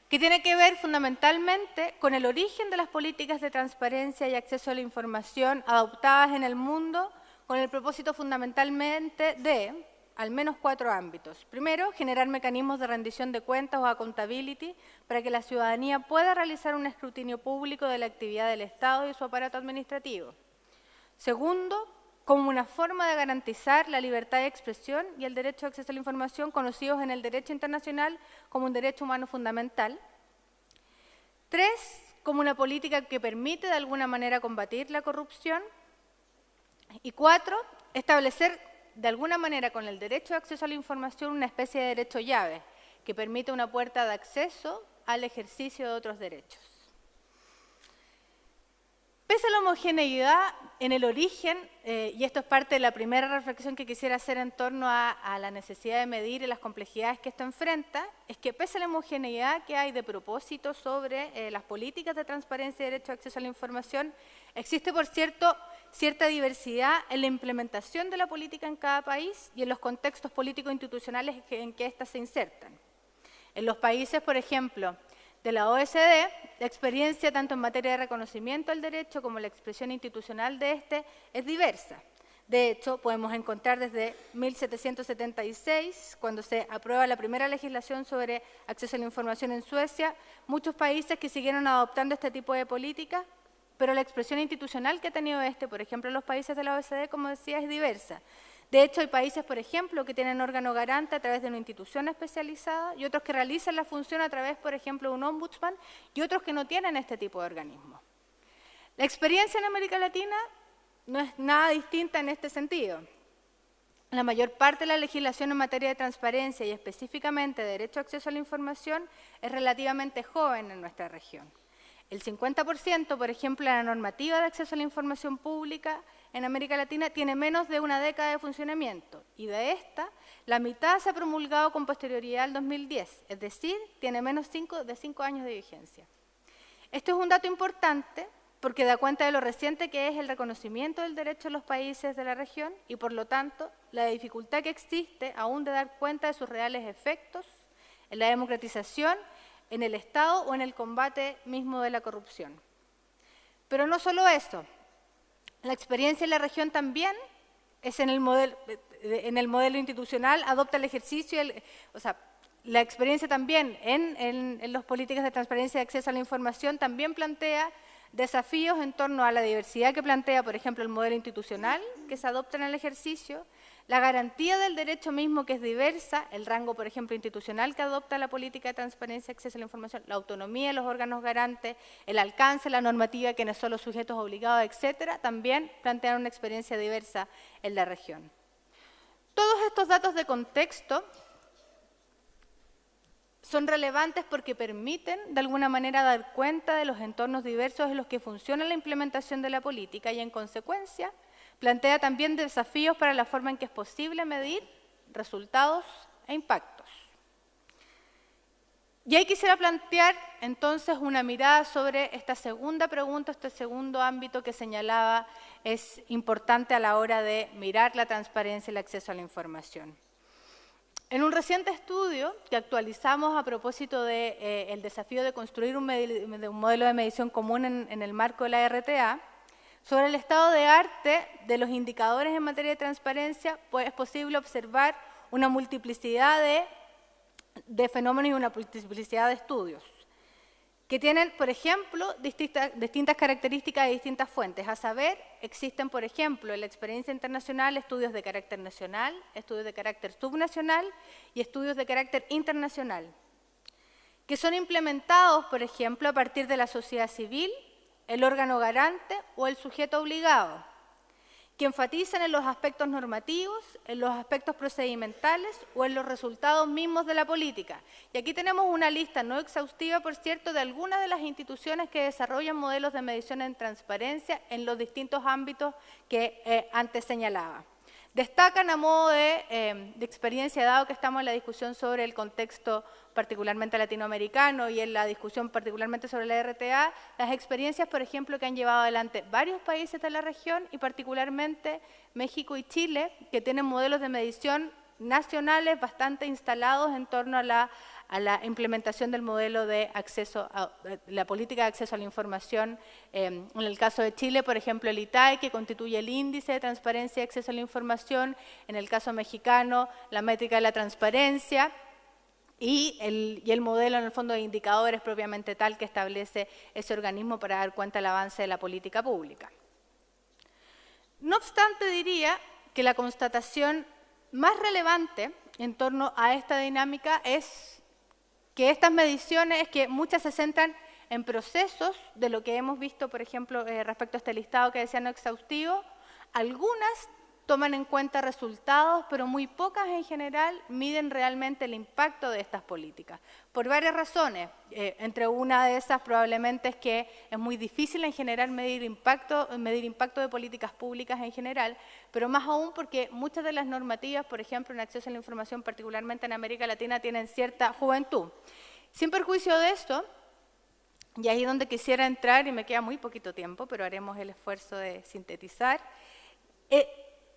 que tiene que ver fundamentalmente con el origen de las políticas de transparencia y acceso a la información adoptadas en el mundo, con el propósito fundamentalmente de al menos 4 ámbitos. Primero, generar mecanismos de rendición de cuentas o accountability para que la ciudadanía pueda realizar un escrutinio público de la actividad del Estado y su aparato administrativo. Segundo, como una forma de garantizar la libertad de expresión y el derecho a acceso a la información, conocidos en el derecho internacional como un derecho humano fundamental. 3, como una política que permite de alguna manera combatir la corrupción. Y 4, establecer de alguna manera con el derecho de acceso a la información una especie de derecho llave que permite una puerta de acceso al ejercicio de otros derechos. Pese a la homogeneidad en el origen, y esto es parte de la primera reflexión que quisiera hacer en torno a la necesidad de medir y las complejidades que esto enfrenta, es que pese a la homogeneidad que hay de propósito sobre las políticas de transparencia y derecho a acceso a la información, existe, por cierto, cierta diversidad en la implementación de la política en cada país y en los contextos políticos institucionales en que éstas se insertan. En los países, por ejemplo, de la OECD, la experiencia tanto en materia de reconocimiento del derecho como la expresión institucional de este es diversa. De hecho, podemos encontrar desde 1776, cuando se aprueba la primera legislación sobre acceso a la información en Suecia, muchos países que siguieron adoptando este tipo de políticas, pero la expresión institucional que ha tenido por ejemplo, los países de la OECD, como decía, es diversa. De hecho, hay países, por ejemplo, que tienen órgano garante a través de una institución especializada y otros que realizan la función a través, por ejemplo, de un ombudsman y otros que no tienen este tipo de organismo. La experiencia en América Latina no es nada distinta en este sentido. La mayor parte de la legislación en materia de transparencia y específicamente de derecho a acceso a la información es relativamente joven en nuestra región. El 50%, por ejemplo, de la normativa de acceso a la información pública en América Latina tiene menos de una década de funcionamiento y de esta, la mitad se ha promulgado con posterioridad al 2010, es decir, tiene menos de 5 años de vigencia. Esto es un dato importante porque da cuenta de lo reciente que es el reconocimiento del derecho en los países de la región y, por lo tanto, la dificultad que existe aún de dar cuenta de sus reales efectos en la democratización, en el Estado o en el combate mismo de la corrupción. Pero no solo eso, la experiencia en la región también es en el modelo institucional, adopta el ejercicio, la experiencia también en las políticas de transparencia y acceso a la información también plantea desafíos en torno a la diversidad que plantea, por ejemplo, el modelo institucional que se adopta en el ejercicio, la garantía del derecho mismo que es diversa, el rango, por ejemplo, institucional que adopta la política de transparencia y acceso a la información, la autonomía de los órganos garantes, el alcance, la normativa, quiénes son los sujetos obligados, etcétera, también plantean una experiencia diversa en la región. Todos estos datos de contexto son relevantes porque permiten, de alguna manera, dar cuenta de los entornos diversos en los que funciona la implementación de la política y, en consecuencia, plantea también desafíos para la forma en que es posible medir resultados e impactos. Y ahí quisiera plantear, entonces, una mirada sobre esta segunda pregunta, este segundo ámbito que señalaba es importante a la hora de mirar la transparencia y el acceso a la información. En un reciente estudio que actualizamos a propósito del desafío de construir un modelo de medición común en el marco de la RTA, sobre el estado de arte de los indicadores en materia de transparencia, pues es posible observar una multiplicidad de fenómenos y una multiplicidad de estudios, que tienen, por ejemplo, distintas características de distintas fuentes. A saber, existen, por ejemplo, en la experiencia internacional estudios de carácter nacional, estudios de carácter subnacional y estudios de carácter internacional, que son implementados, por ejemplo, a partir de la sociedad civil, el órgano garante o el sujeto obligado, que enfatizan en los aspectos normativos, en los aspectos procedimentales o en los resultados mismos de la política. Y aquí tenemos una lista no exhaustiva, por cierto, de algunas de las instituciones que desarrollan modelos de medición en transparencia en los distintos ámbitos que antes señalaba. Destacan a modo de experiencia, dado que estamos en la discusión sobre el contexto particularmente latinoamericano y en la discusión particularmente sobre la RTA, las experiencias, por ejemplo, que han llevado adelante varios países de la región y particularmente México y Chile, que tienen modelos de medición nacionales bastante instalados en torno a la implementación del modelo de acceso a la política de acceso a la información. En el caso de Chile, por ejemplo, el ITAE, que constituye el índice de transparencia y acceso a la información. En el caso mexicano, la métrica de la transparencia. Y el modelo, en el fondo, de indicadores propiamente tal que establece ese organismo para dar cuenta del avance de la política pública. No obstante, diría que la constatación más relevante en torno a esta dinámica es que estas mediciones, que muchas se centran en procesos de lo que hemos visto, por ejemplo, respecto a este listado que decía no exhaustivo, algunas toman en cuenta resultados, pero muy pocas en general miden realmente el impacto de estas políticas, por varias razones. Entre una de esas probablemente es que es muy difícil en general medir impacto de políticas públicas en general, pero más aún porque muchas de las normativas, por ejemplo, en acceso a la información, particularmente en América Latina, tienen cierta juventud. Sin perjuicio de esto, y ahí es donde quisiera entrar, y me queda muy poquito tiempo, pero haremos el esfuerzo de sintetizar,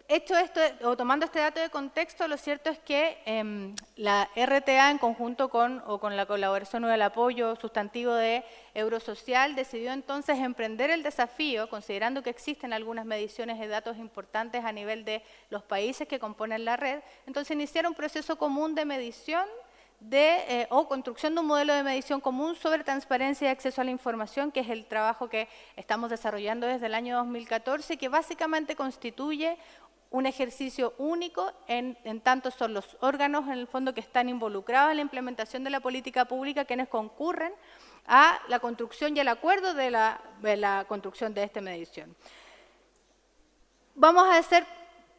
hecho esto, o tomando este dato de contexto, lo cierto es que la RTA, en conjunto con la colaboración o el apoyo sustantivo de Eurosocial, decidió entonces emprender el desafío, considerando que existen algunas mediciones de datos importantes a nivel de los países que componen la red, entonces iniciar un proceso común de medición o construcción de un modelo de medición común sobre transparencia y acceso a la información, que es el trabajo que estamos desarrollando desde el año 2014, que básicamente constituye un ejercicio único en tanto son los órganos en el fondo que están involucrados en la implementación de la política pública quienes concurren a la construcción y al acuerdo de la construcción de esta medición. Vamos a hacer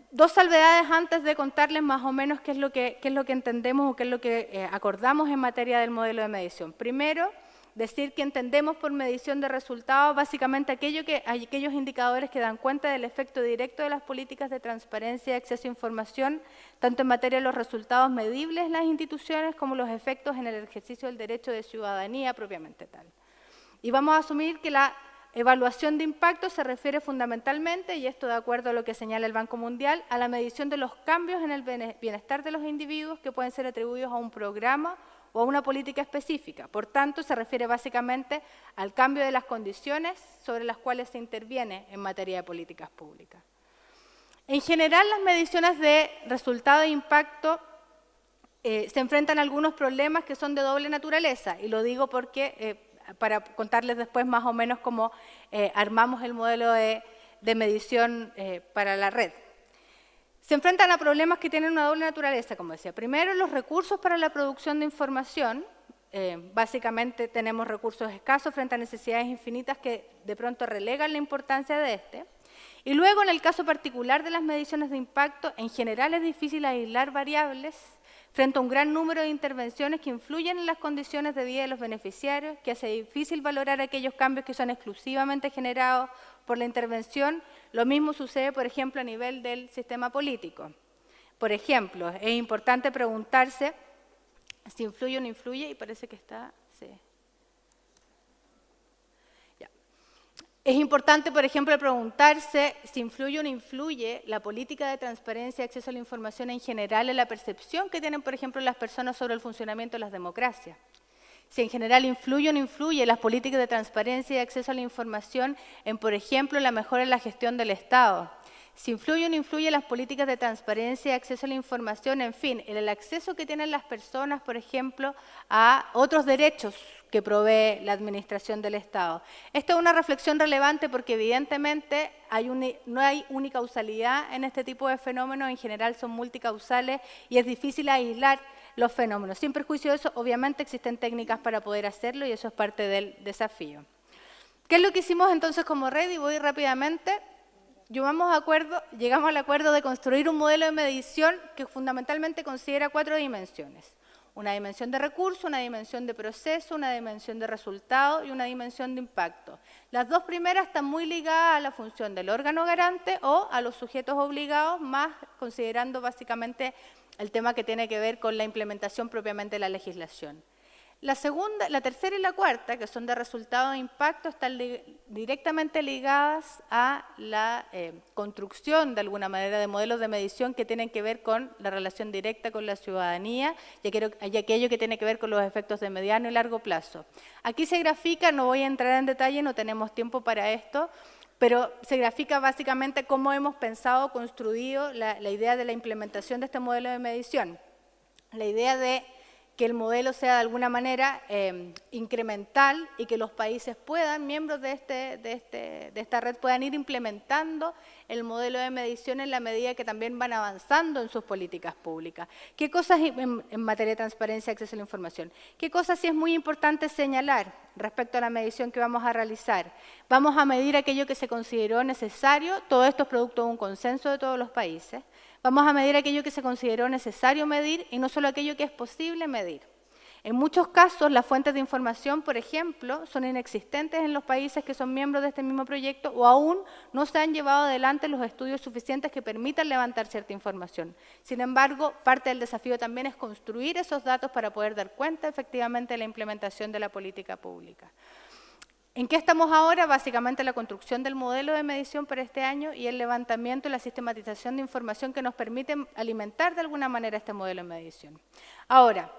dos salvedades antes de contarles más o menos qué es lo que entendemos o qué es lo que acordamos en materia del modelo de medición. Primero, decir que entendemos por medición de resultados básicamente aquellos indicadores que dan cuenta del efecto directo de las políticas de transparencia y acceso a información, tanto en materia de los resultados medibles en las instituciones como los efectos en el ejercicio del derecho de ciudadanía propiamente tal. Y vamos a asumir que la evaluación de impacto se refiere fundamentalmente, y esto de acuerdo a lo que señala el Banco Mundial, a la medición de los cambios en el bienestar de los individuos que pueden ser atribuidos a un programa o a una política específica. Por tanto, se refiere básicamente al cambio de las condiciones sobre las cuales se interviene en materia de políticas públicas. En general, las mediciones de resultado e impacto se enfrentan a algunos problemas que son de doble naturaleza, y lo digo porque para contarles después más o menos cómo armamos el modelo de medición para la red. Se enfrentan a problemas que tienen una doble naturaleza, como decía. Primero, los recursos para la producción de información. Básicamente tenemos recursos escasos frente a necesidades infinitas que de pronto relegan la importancia de este. Y luego, en el caso particular de las mediciones de impacto, en general es difícil aislar variables frente a un gran número de intervenciones que influyen en las condiciones de vida de los beneficiarios, que hace difícil valorar aquellos cambios que son exclusivamente generados por la intervención. Lo mismo sucede, por ejemplo, a nivel del sistema político. Por ejemplo, es importante preguntarse si influye o no influye, y parece que está... Sí. Ya. Es importante, por ejemplo, preguntarse si influye o no influye la política de transparencia y acceso a la información en general en la percepción que tienen, por ejemplo, las personas sobre el funcionamiento de las democracias. Si en general influye o no influye las políticas de transparencia y acceso a la información en, por ejemplo, la mejora en la gestión del Estado. Si influye o no influye las políticas de transparencia y acceso a la información, en fin, en el acceso que tienen las personas, por ejemplo, a otros derechos que provee la administración del Estado. Esta es una reflexión relevante porque evidentemente no hay unicausalidad en este tipo de fenómenos, en general son multicausales y es difícil aislar los fenómenos. Sin perjuicio de eso, obviamente existen técnicas para poder hacerlo y eso es parte del desafío. ¿Qué es lo que hicimos entonces como red? Y voy rápidamente. Llegamos al acuerdo de construir un modelo de medición que fundamentalmente considera 4 dimensiones. Una dimensión de recurso, una dimensión de proceso, una dimensión de resultado y una dimensión de impacto. Las dos primeras están muy ligadas a la función del órgano garante o a los sujetos obligados, más considerando básicamente el tema que tiene que ver con la implementación propiamente de la legislación. La tercera y la cuarta, que son de resultado e impacto, están directamente ligadas a la construcción, de alguna manera, de modelos de medición que tienen que ver con la relación directa con la ciudadanía y aquello que tiene que ver con los efectos de mediano y largo plazo. Aquí se grafica, no voy a entrar en detalle, no tenemos tiempo para esto, pero se grafica básicamente cómo hemos pensado, construido la idea de la implementación de este modelo de medición. La idea de que el modelo sea de alguna manera incremental y que los países miembros de esta red puedan ir implementando el modelo de medición en la medida que también van avanzando en sus políticas públicas. ¿Qué cosas en materia de transparencia y acceso a la información? ¿Qué cosas sí es muy importante señalar respecto a la medición que vamos a realizar? Vamos a medir aquello que se consideró necesario, todo esto es producto de un consenso de todos los países. Vamos a medir aquello que se consideró necesario medir y no solo aquello que es posible medir. En muchos casos, las fuentes de información, por ejemplo, son inexistentes en los países que son miembros de este mismo proyecto o aún no se han llevado adelante los estudios suficientes que permitan levantar cierta información. Sin embargo, parte del desafío también es construir esos datos para poder dar cuenta efectivamente de la implementación de la política pública. ¿En qué estamos ahora? Básicamente la construcción del modelo de medición para este año y el levantamiento y la sistematización de información que nos permiten alimentar de alguna manera este modelo de medición. Ahora,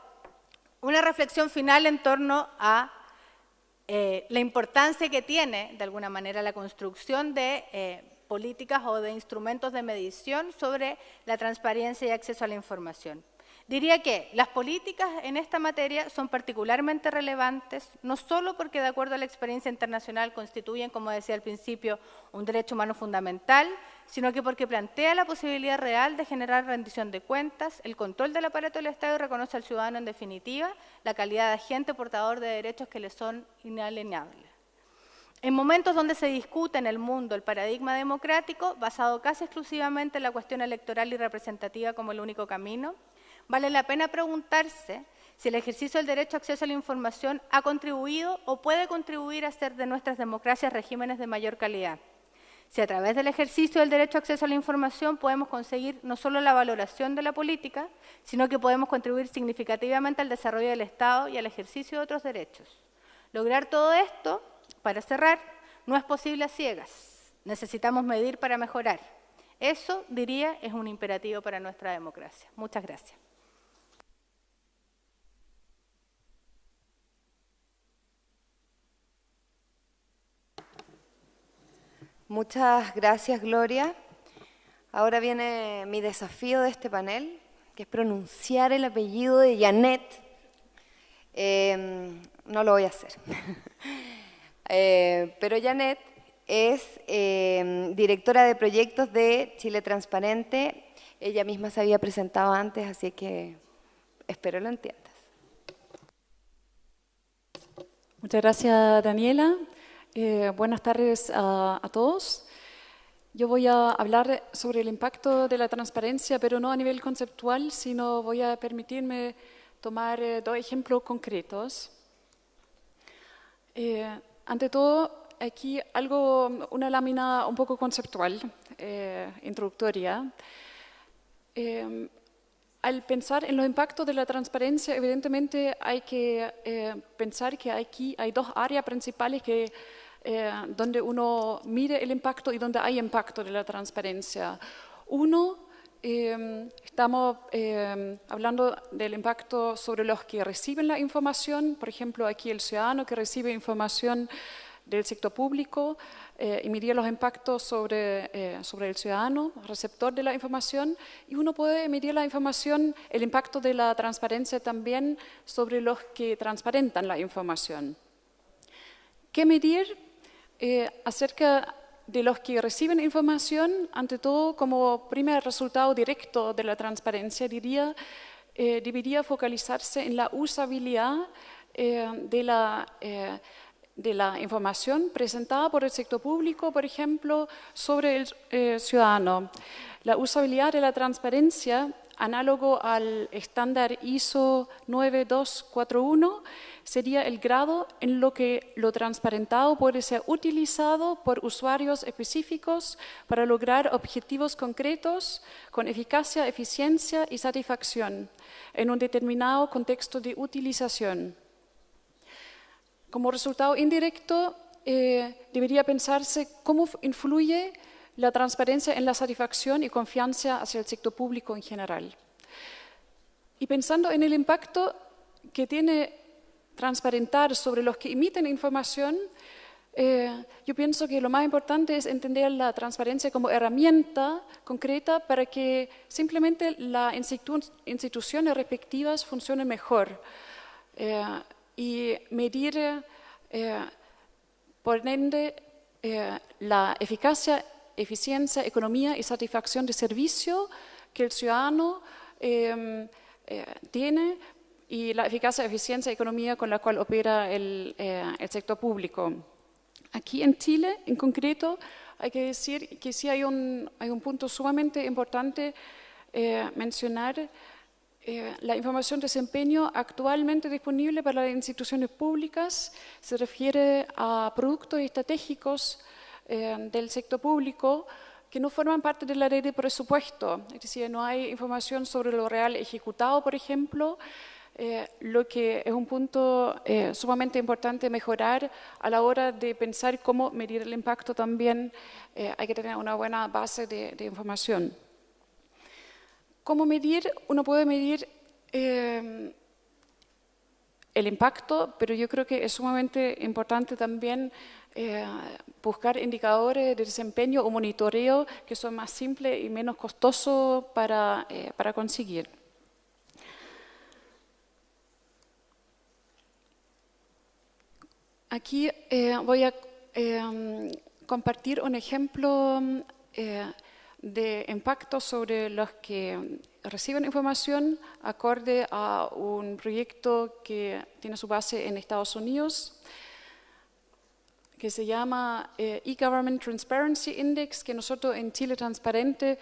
una reflexión final en torno a la importancia que tiene, de alguna manera, la construcción de políticas o de instrumentos de medición sobre la transparencia y acceso a la información. Diría que las políticas en esta materia son particularmente relevantes, no solo porque de acuerdo a la experiencia internacional constituyen, como decía al principio, un derecho humano fundamental, sino que porque plantea la posibilidad real de generar rendición de cuentas, el control del aparato del Estado y reconoce al ciudadano en definitiva la calidad de agente portador de derechos que le son inalienables. En momentos donde se discute en el mundo el paradigma democrático, basado casi exclusivamente en la cuestión electoral y representativa como el único camino, vale la pena preguntarse si el ejercicio del derecho a acceso a la información ha contribuido o puede contribuir a hacer de nuestras democracias regímenes de mayor calidad. Si a través del ejercicio del derecho a acceso a la información podemos conseguir no solo la valoración de la política, sino que podemos contribuir significativamente al desarrollo del Estado y al ejercicio de otros derechos. Lograr todo esto, para cerrar, no es posible a ciegas. Necesitamos medir para mejorar. Eso, diría, es un imperativo para nuestra democracia. Muchas gracias. Muchas gracias, Gloria. Ahora viene mi desafío de este panel, que es pronunciar el apellido de Janet. No lo voy a hacer. Pero Janet es directora de proyectos de Chile Transparente. Ella misma se había presentado antes, así que espero lo entiendas. Muchas gracias, Daniela. Buenas tardes a todos. Yo voy a hablar sobre el impacto de la transparencia, pero no a nivel conceptual, sino voy a permitirme tomar dos ejemplos concretos. Ante todo, aquí una lámina un poco conceptual, introductoria. Al pensar en los impactos de la transparencia, evidentemente hay que pensar que aquí hay dos áreas principales donde uno mide el impacto y donde hay impacto de la transparencia. Uno, estamos hablando del impacto sobre los que reciben la información, por ejemplo, aquí el ciudadano que recibe información del sector público y medir los impactos sobre el ciudadano, receptor de la información, y uno puede medir la información, el impacto de la transparencia también sobre los que transparentan la información. ¿Qué medir acerca de los que reciben información? Ante todo, como primer resultado directo de la transparencia, debería focalizarse en la usabilidad de la información presentada por el sector público, por ejemplo, sobre el ciudadano. La usabilidad de la transparencia, análogo al estándar ISO 9241, sería el grado en lo que lo transparentado puede ser utilizado por usuarios específicos para lograr objetivos concretos con eficacia, eficiencia y satisfacción en un determinado contexto de utilización. Como resultado indirecto, debería pensarse cómo influye la transparencia en la satisfacción y confianza hacia el sector público en general. Y pensando en el impacto que tiene transparentar sobre los que emiten información, yo pienso que lo más importante es entender la transparencia como herramienta concreta para que simplemente las instituciones respectivas funcionen mejor y medir, por ende, la eficacia, eficiencia, economía y satisfacción de servicio que el ciudadano tiene y la eficacia, eficiencia y economía con la cual opera el sector público. Aquí en Chile, en concreto, hay que decir que sí hay un punto sumamente importante mencionar. La información de desempeño actualmente disponible para las instituciones públicas se refiere a productos estratégicos del sector público que no forman parte de la ley de presupuesto. Es decir, no hay información sobre lo real ejecutado, por ejemplo, lo que es un punto sumamente importante mejorar a la hora de pensar cómo medir el impacto también. Hay que tener una buena base de información. ¿Cómo medir? Uno puede medir el impacto, pero yo creo que es sumamente importante también buscar indicadores de desempeño o monitoreo que son más simples y menos costosos para conseguir. Aquí voy a compartir un ejemplo de impacto sobre los que reciben información acorde a un proyecto que tiene su base en Estados Unidos, que se llama E-Government Transparency Index, que nosotros en Chile Transparente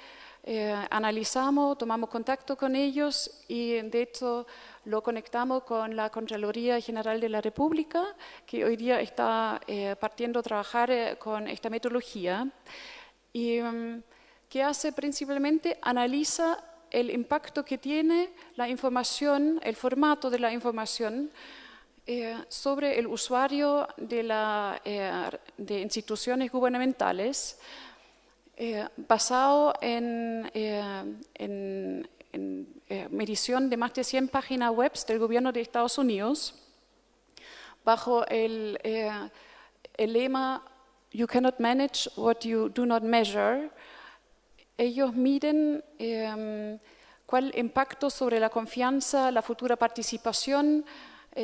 analizamos, tomamos contacto con ellos y de hecho lo conectamos con la Contraloría General de la República, que hoy día está partiendo a trabajar con esta metodología. Y que hace principalmente, analiza el impacto que tiene la información, el formato de la información sobre el usuario de instituciones gubernamentales, basado en medición de más de 100 páginas web del gobierno de Estados Unidos, bajo el lema "You cannot manage what you do not measure". Ellos miden cuál impacto sobre la confianza, la futura participación,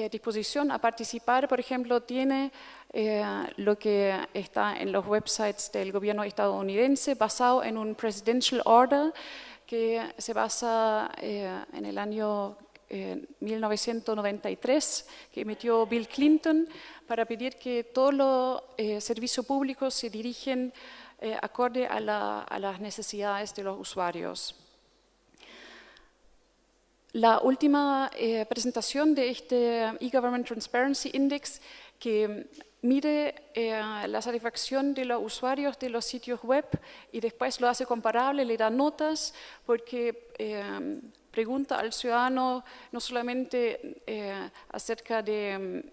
disposición a participar, por ejemplo, tiene lo que está en los websites del gobierno estadounidense, basado en un Presidential Order que se basa en el año 1993, que emitió Bill Clinton para pedir que todos los servicios públicos se dirigen acorde a las necesidades de los usuarios. La última presentación de este E-Government Transparency Index, que mide la satisfacción de los usuarios de los sitios web y después lo hace comparable, le da notas, porque pregunta al ciudadano no solamente acerca de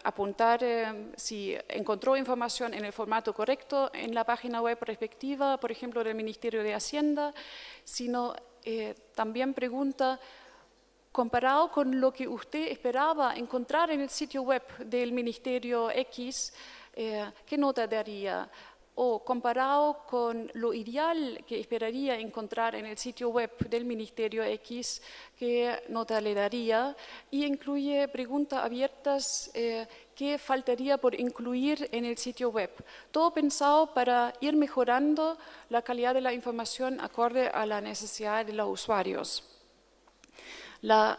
apuntar si encontró información en el formato correcto en la página web respectiva, por ejemplo, del Ministerio de Hacienda, sino también pregunta, comparado con lo que usted esperaba encontrar en el sitio web del Ministerio X, ¿qué nota daría? O comparado con lo ideal que esperaría encontrar en el sitio web del Ministerio X, ¿qué nota le daría? Y incluye preguntas abiertas, ¿qué faltaría por incluir en el sitio web? Todo pensado para ir mejorando la calidad de la información acorde a la necesidad de los usuarios. La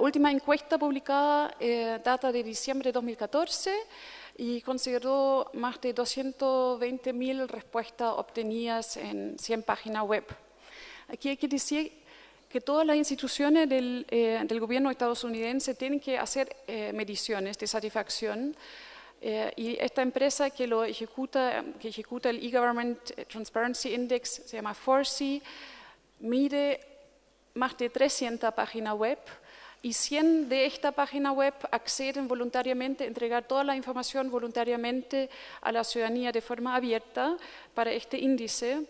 última encuesta publicada data de diciembre de 2014 y consideró más de 220.000 respuestas obtenidas en 100 páginas web. Aquí hay que decir que todas las instituciones del gobierno estadounidense tienen que hacer mediciones de satisfacción y esta empresa que ejecuta el E-Government Transparency Index se llama FORSI, mide más de 300 páginas web y 100 de esta página web acceden voluntariamente a entregar toda la información voluntariamente a la ciudadanía de forma abierta para este índice,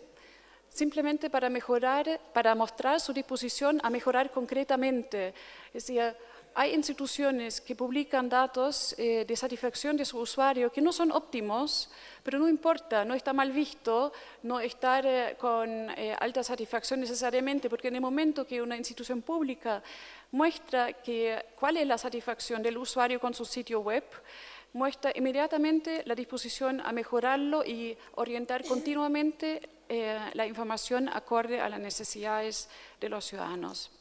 simplemente para mejorar, para mostrar su disposición a mejorar concretamente. Es decir, hay instituciones que publican datos de satisfacción de su usuario que no son óptimos, pero no importa, no está mal visto no estar con alta satisfacción necesariamente, porque en el momento que una institución pública muestra cuál es la satisfacción del usuario con su sitio web, muestra inmediatamente la disposición a mejorarlo y orientar continuamente la información acorde a las necesidades de los ciudadanos.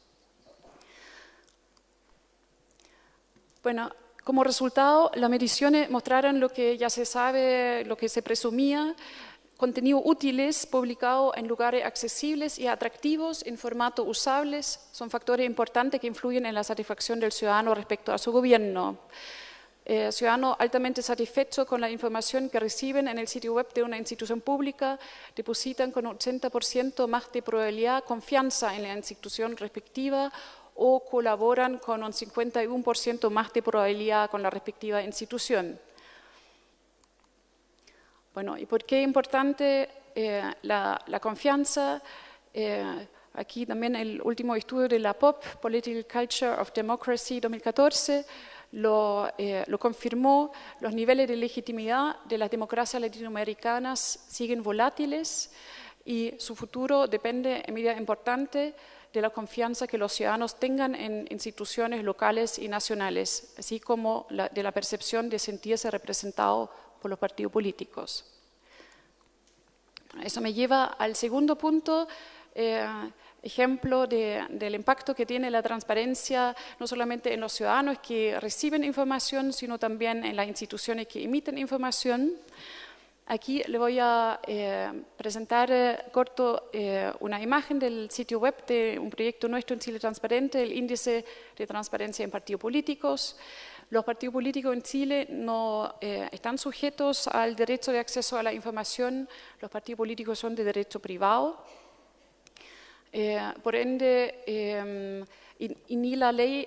Bueno, como resultado, las mediciones mostraron lo que ya se sabe, lo que se presumía, contenidos útiles publicados en lugares accesibles y atractivos, en formato usables, son factores importantes que influyen en la satisfacción del ciudadano respecto a su gobierno. Ciudadanos altamente satisfechos con la información que reciben en el sitio web de una institución pública depositan con 80% más de probabilidad confianza en la institución respectiva o colaboran con un 51% más de probabilidad con la respectiva institución. Bueno, ¿y por qué es importante la confianza? Aquí también el último estudio de la POP, Political Culture of Democracy 2014, lo confirmó. Los niveles de legitimidad de las democracias latinoamericanas siguen volátiles y su futuro depende en medida importante de la confianza que los ciudadanos tengan en instituciones locales y nacionales, así como de la percepción de sentirse representado por los partidos políticos. Eso me lleva al segundo punto, ejemplo del impacto que tiene la transparencia, no solamente en los ciudadanos que reciben información, sino también en las instituciones que emiten información. Aquí le voy a presentar corto una imagen del sitio web de un proyecto nuestro en Chile Transparente, el Índice de Transparencia en Partidos Políticos. Los partidos políticos en Chile no están sujetos al derecho de acceso a la información. Los partidos políticos son de derecho privado. Por ende, y ni la ley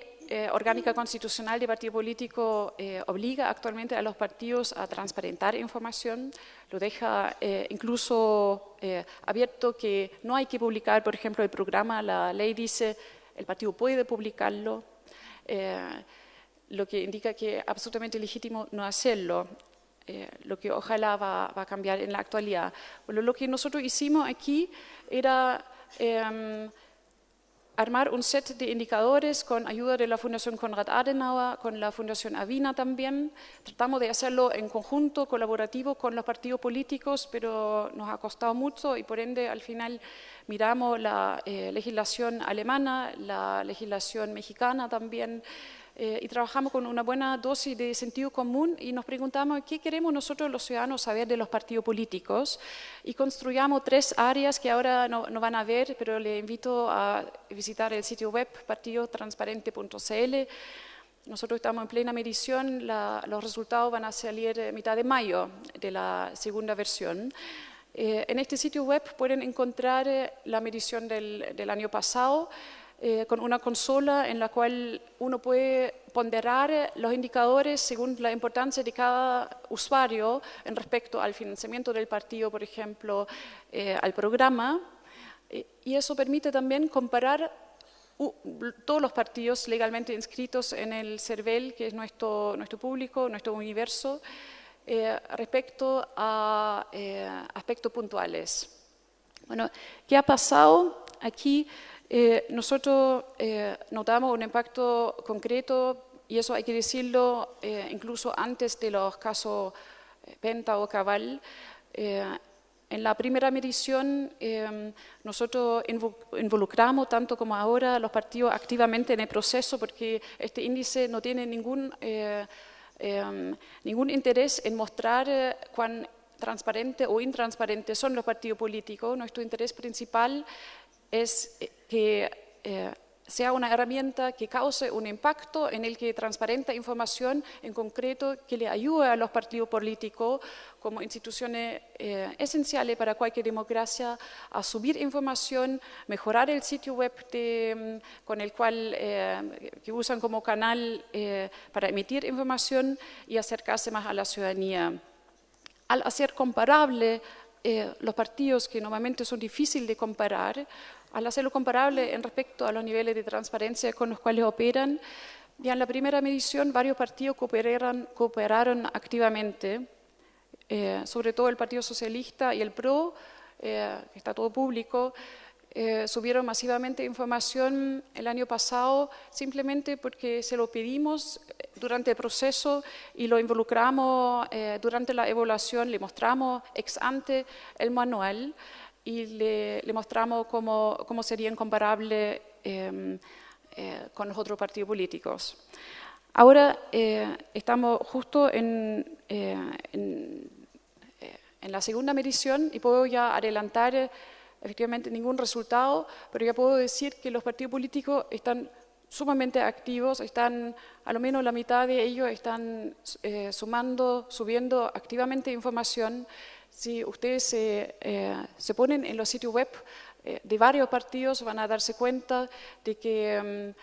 orgánica constitucional de partido político obliga actualmente a los partidos a transparentar información. Lo deja incluso abierto que no hay que publicar, por ejemplo, el programa. La ley dice el partido puede publicarlo. Lo que indica que es absolutamente legítimo no hacerlo, lo que ojalá va a cambiar en la actualidad. Bueno, lo que nosotros hicimos aquí era armar un set de indicadores con ayuda de la Fundación Konrad Adenauer, con la Fundación Avina también. Tratamos de hacerlo en conjunto, colaborativo con los partidos políticos, pero nos ha costado mucho y por ende al final miramos la legislación alemana, la legislación mexicana también, y trabajamos con una buena dosis de sentido común y nos preguntamos qué queremos nosotros los ciudadanos saber de los partidos políticos y construyamos 3 áreas que ahora no van a ver, pero le invito a visitar el sitio web partidotransparente.cl. Nosotros estamos en plena medición, los resultados van a salir a mitad de mayo de la segunda versión. En este sitio web pueden encontrar la medición del año pasado, con una consola en la cual uno puede ponderar los indicadores según la importancia de cada usuario en respecto al financiamiento del partido, por ejemplo, al programa, y eso permite también comparar todos los partidos legalmente inscritos en el CERVEL, que es nuestro público, nuestro universo, respecto a aspectos puntuales. Bueno, ¿qué ha pasado aquí? Nosotros notamos un impacto concreto, y eso hay que decirlo incluso antes de los casos Penta o Cabal. En la primera medición nosotros involucramos tanto como ahora a los partidos activamente en el proceso, porque este índice no tiene ningún interés en mostrar cuán transparente o intransparente son los partidos políticos. Nuestro interés principal es que sea una herramienta que cause un impacto en el que transparenta información en concreto que le ayude a los partidos políticos como instituciones esenciales para cualquier democracia a subir información, mejorar el sitio web con el cual que usan como canal para emitir información y acercarse más a la ciudadanía. Al hacer comparable los partidos que normalmente son difíciles de comparar, al hacerlo comparable en respecto a los niveles de transparencia con los cuales operan, ya en la primera medición varios partidos cooperaron activamente, sobre todo el Partido Socialista y el PRO, que está todo público, subieron masivamente información el año pasado simplemente porque se lo pedimos durante el proceso y lo involucramos durante la evaluación, le mostramos ex ante el manual y le mostramos cómo serían comparables con los otros partidos políticos. Ahora estamos justo en la segunda medición y puedo ya adelantar efectivamente ningún resultado, pero ya puedo decir que los partidos políticos están sumamente activos, están a lo menos la mitad de ellos están subiendo activamente información. Si ustedes se ponen en los sitios web de varios partidos van a darse cuenta de que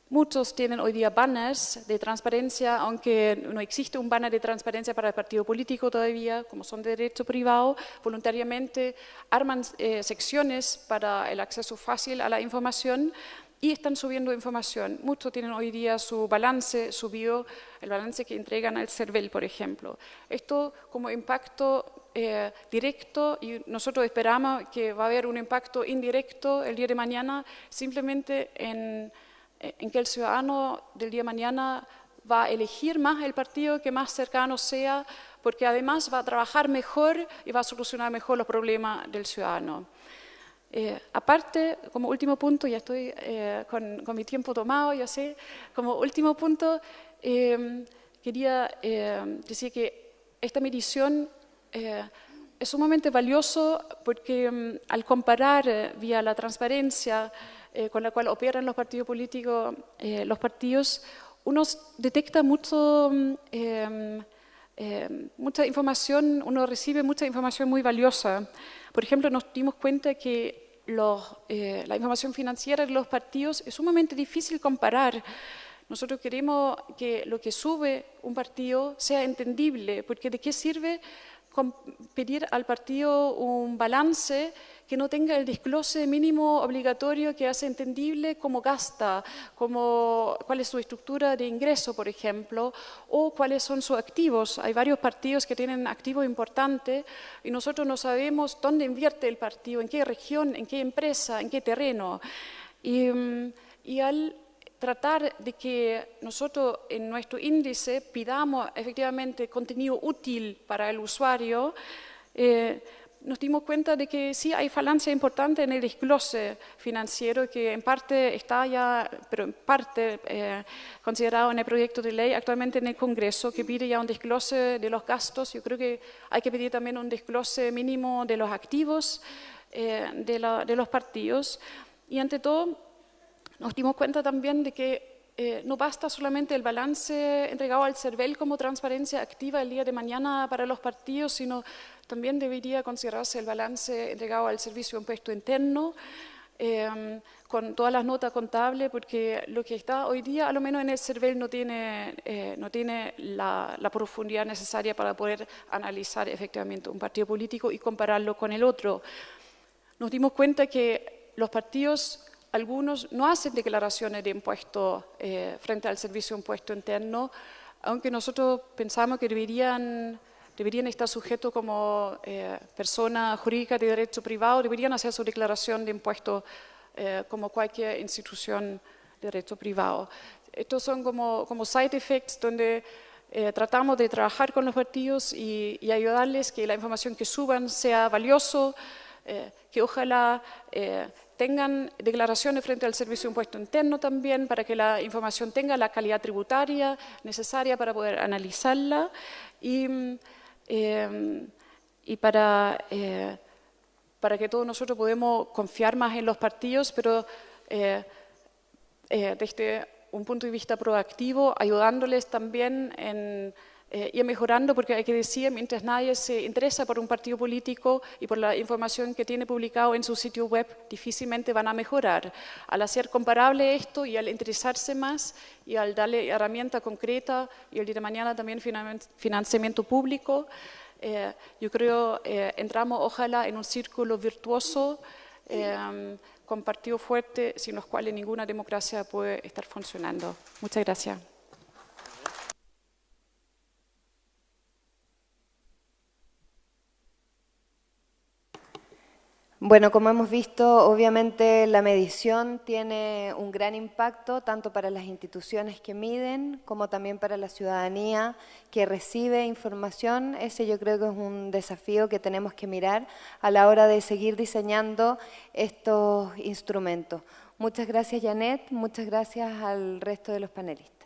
Muchos tienen hoy día banners de transparencia, aunque no existe un banner de transparencia para el partido político todavía, como son de derecho privado, voluntariamente arman secciones para el acceso fácil a la información y están subiendo información. Muchos tienen hoy día su balance, subió el balance que entregan al CERVEL, por ejemplo. Esto como impacto directo, y nosotros esperamos que va a haber un impacto indirecto el día de mañana, simplemente en que el ciudadano del día de mañana va a elegir más el partido que más cercano sea, porque además va a trabajar mejor y va a solucionar mejor los problemas del ciudadano. Aparte, como último punto, ya estoy con mi tiempo tomado, ya sé, como último punto, quería decir que esta medición es sumamente valioso porque al comparar vía la transparencia con la cual operan los partidos políticos, los partidos, uno detecta mucha información, uno recibe mucha información muy valiosa. Por ejemplo, nos dimos cuenta que la información financiera de los partidos es sumamente difícil comparar. Nosotros queremos que lo que sube un partido sea entendible, porque ¿de qué sirve pedir al partido un balance que no tenga el desglose mínimo obligatorio que hace entendible cómo gasta, cuál es su estructura de ingreso, por ejemplo, o cuáles son sus activos? Hay varios partidos que tienen activos importantes y nosotros no sabemos dónde invierte el partido, en qué región, en qué empresa, en qué terreno. Y al tratar de que nosotros en nuestro índice pidamos efectivamente contenido útil para el usuario, nos dimos cuenta de que sí hay falencia importante en el desglose financiero, que en parte está ya, pero en parte considerado en el proyecto de ley actualmente en el Congreso, que pide ya un desglose de los gastos. Yo creo que hay que pedir también un desglose mínimo de los activos de los partidos. Y ante todo, nos dimos cuenta también de que no basta solamente el balance entregado al CERVEL como transparencia activa el día de mañana para los partidos, sino también debería considerarse el balance entregado al Servicio de Impuesto Interno, con todas las notas contables, porque lo que está hoy día, a lo menos en el CERVEL, no tiene la profundidad necesaria para poder analizar efectivamente un partido político y compararlo con el otro. Nos dimos cuenta que los partidos, algunos no hacen declaraciones de impuestos frente al Servicio de Impuesto Interno, aunque nosotros pensamos que deberían estar sujetos como persona jurídica de derecho privado, deberían hacer su declaración de impuestos como cualquier institución de derecho privado. Estos son como side effects donde tratamos de trabajar con los partidos y ayudarles que la información que suban sea valioso, que ojalá tengan declaraciones frente al Servicio de Impuesto Interno también, para que la información tenga la calidad tributaria necesaria para poder analizarla y para que todos nosotros podamos confiar más en los partidos, pero desde un punto de vista proactivo, ayudándoles también y mejorando, porque hay que decir, mientras nadie se interesa por un partido político y por la información que tiene publicado en su sitio web, difícilmente van a mejorar. Al hacer comparable esto y al interesarse más y al darle herramienta concreta y el día de mañana también financiamiento público, yo creo entramos ojalá en un círculo virtuoso con partidos fuertes, sin los cuales ninguna democracia puede estar funcionando. Muchas gracias. Bueno, como hemos visto, obviamente la medición tiene un gran impacto tanto para las instituciones que miden como también para la ciudadanía que recibe información. Ese yo creo que es un desafío que tenemos que mirar a la hora de seguir diseñando estos instrumentos. Muchas gracias, Janet. Muchas gracias al resto de los panelistas.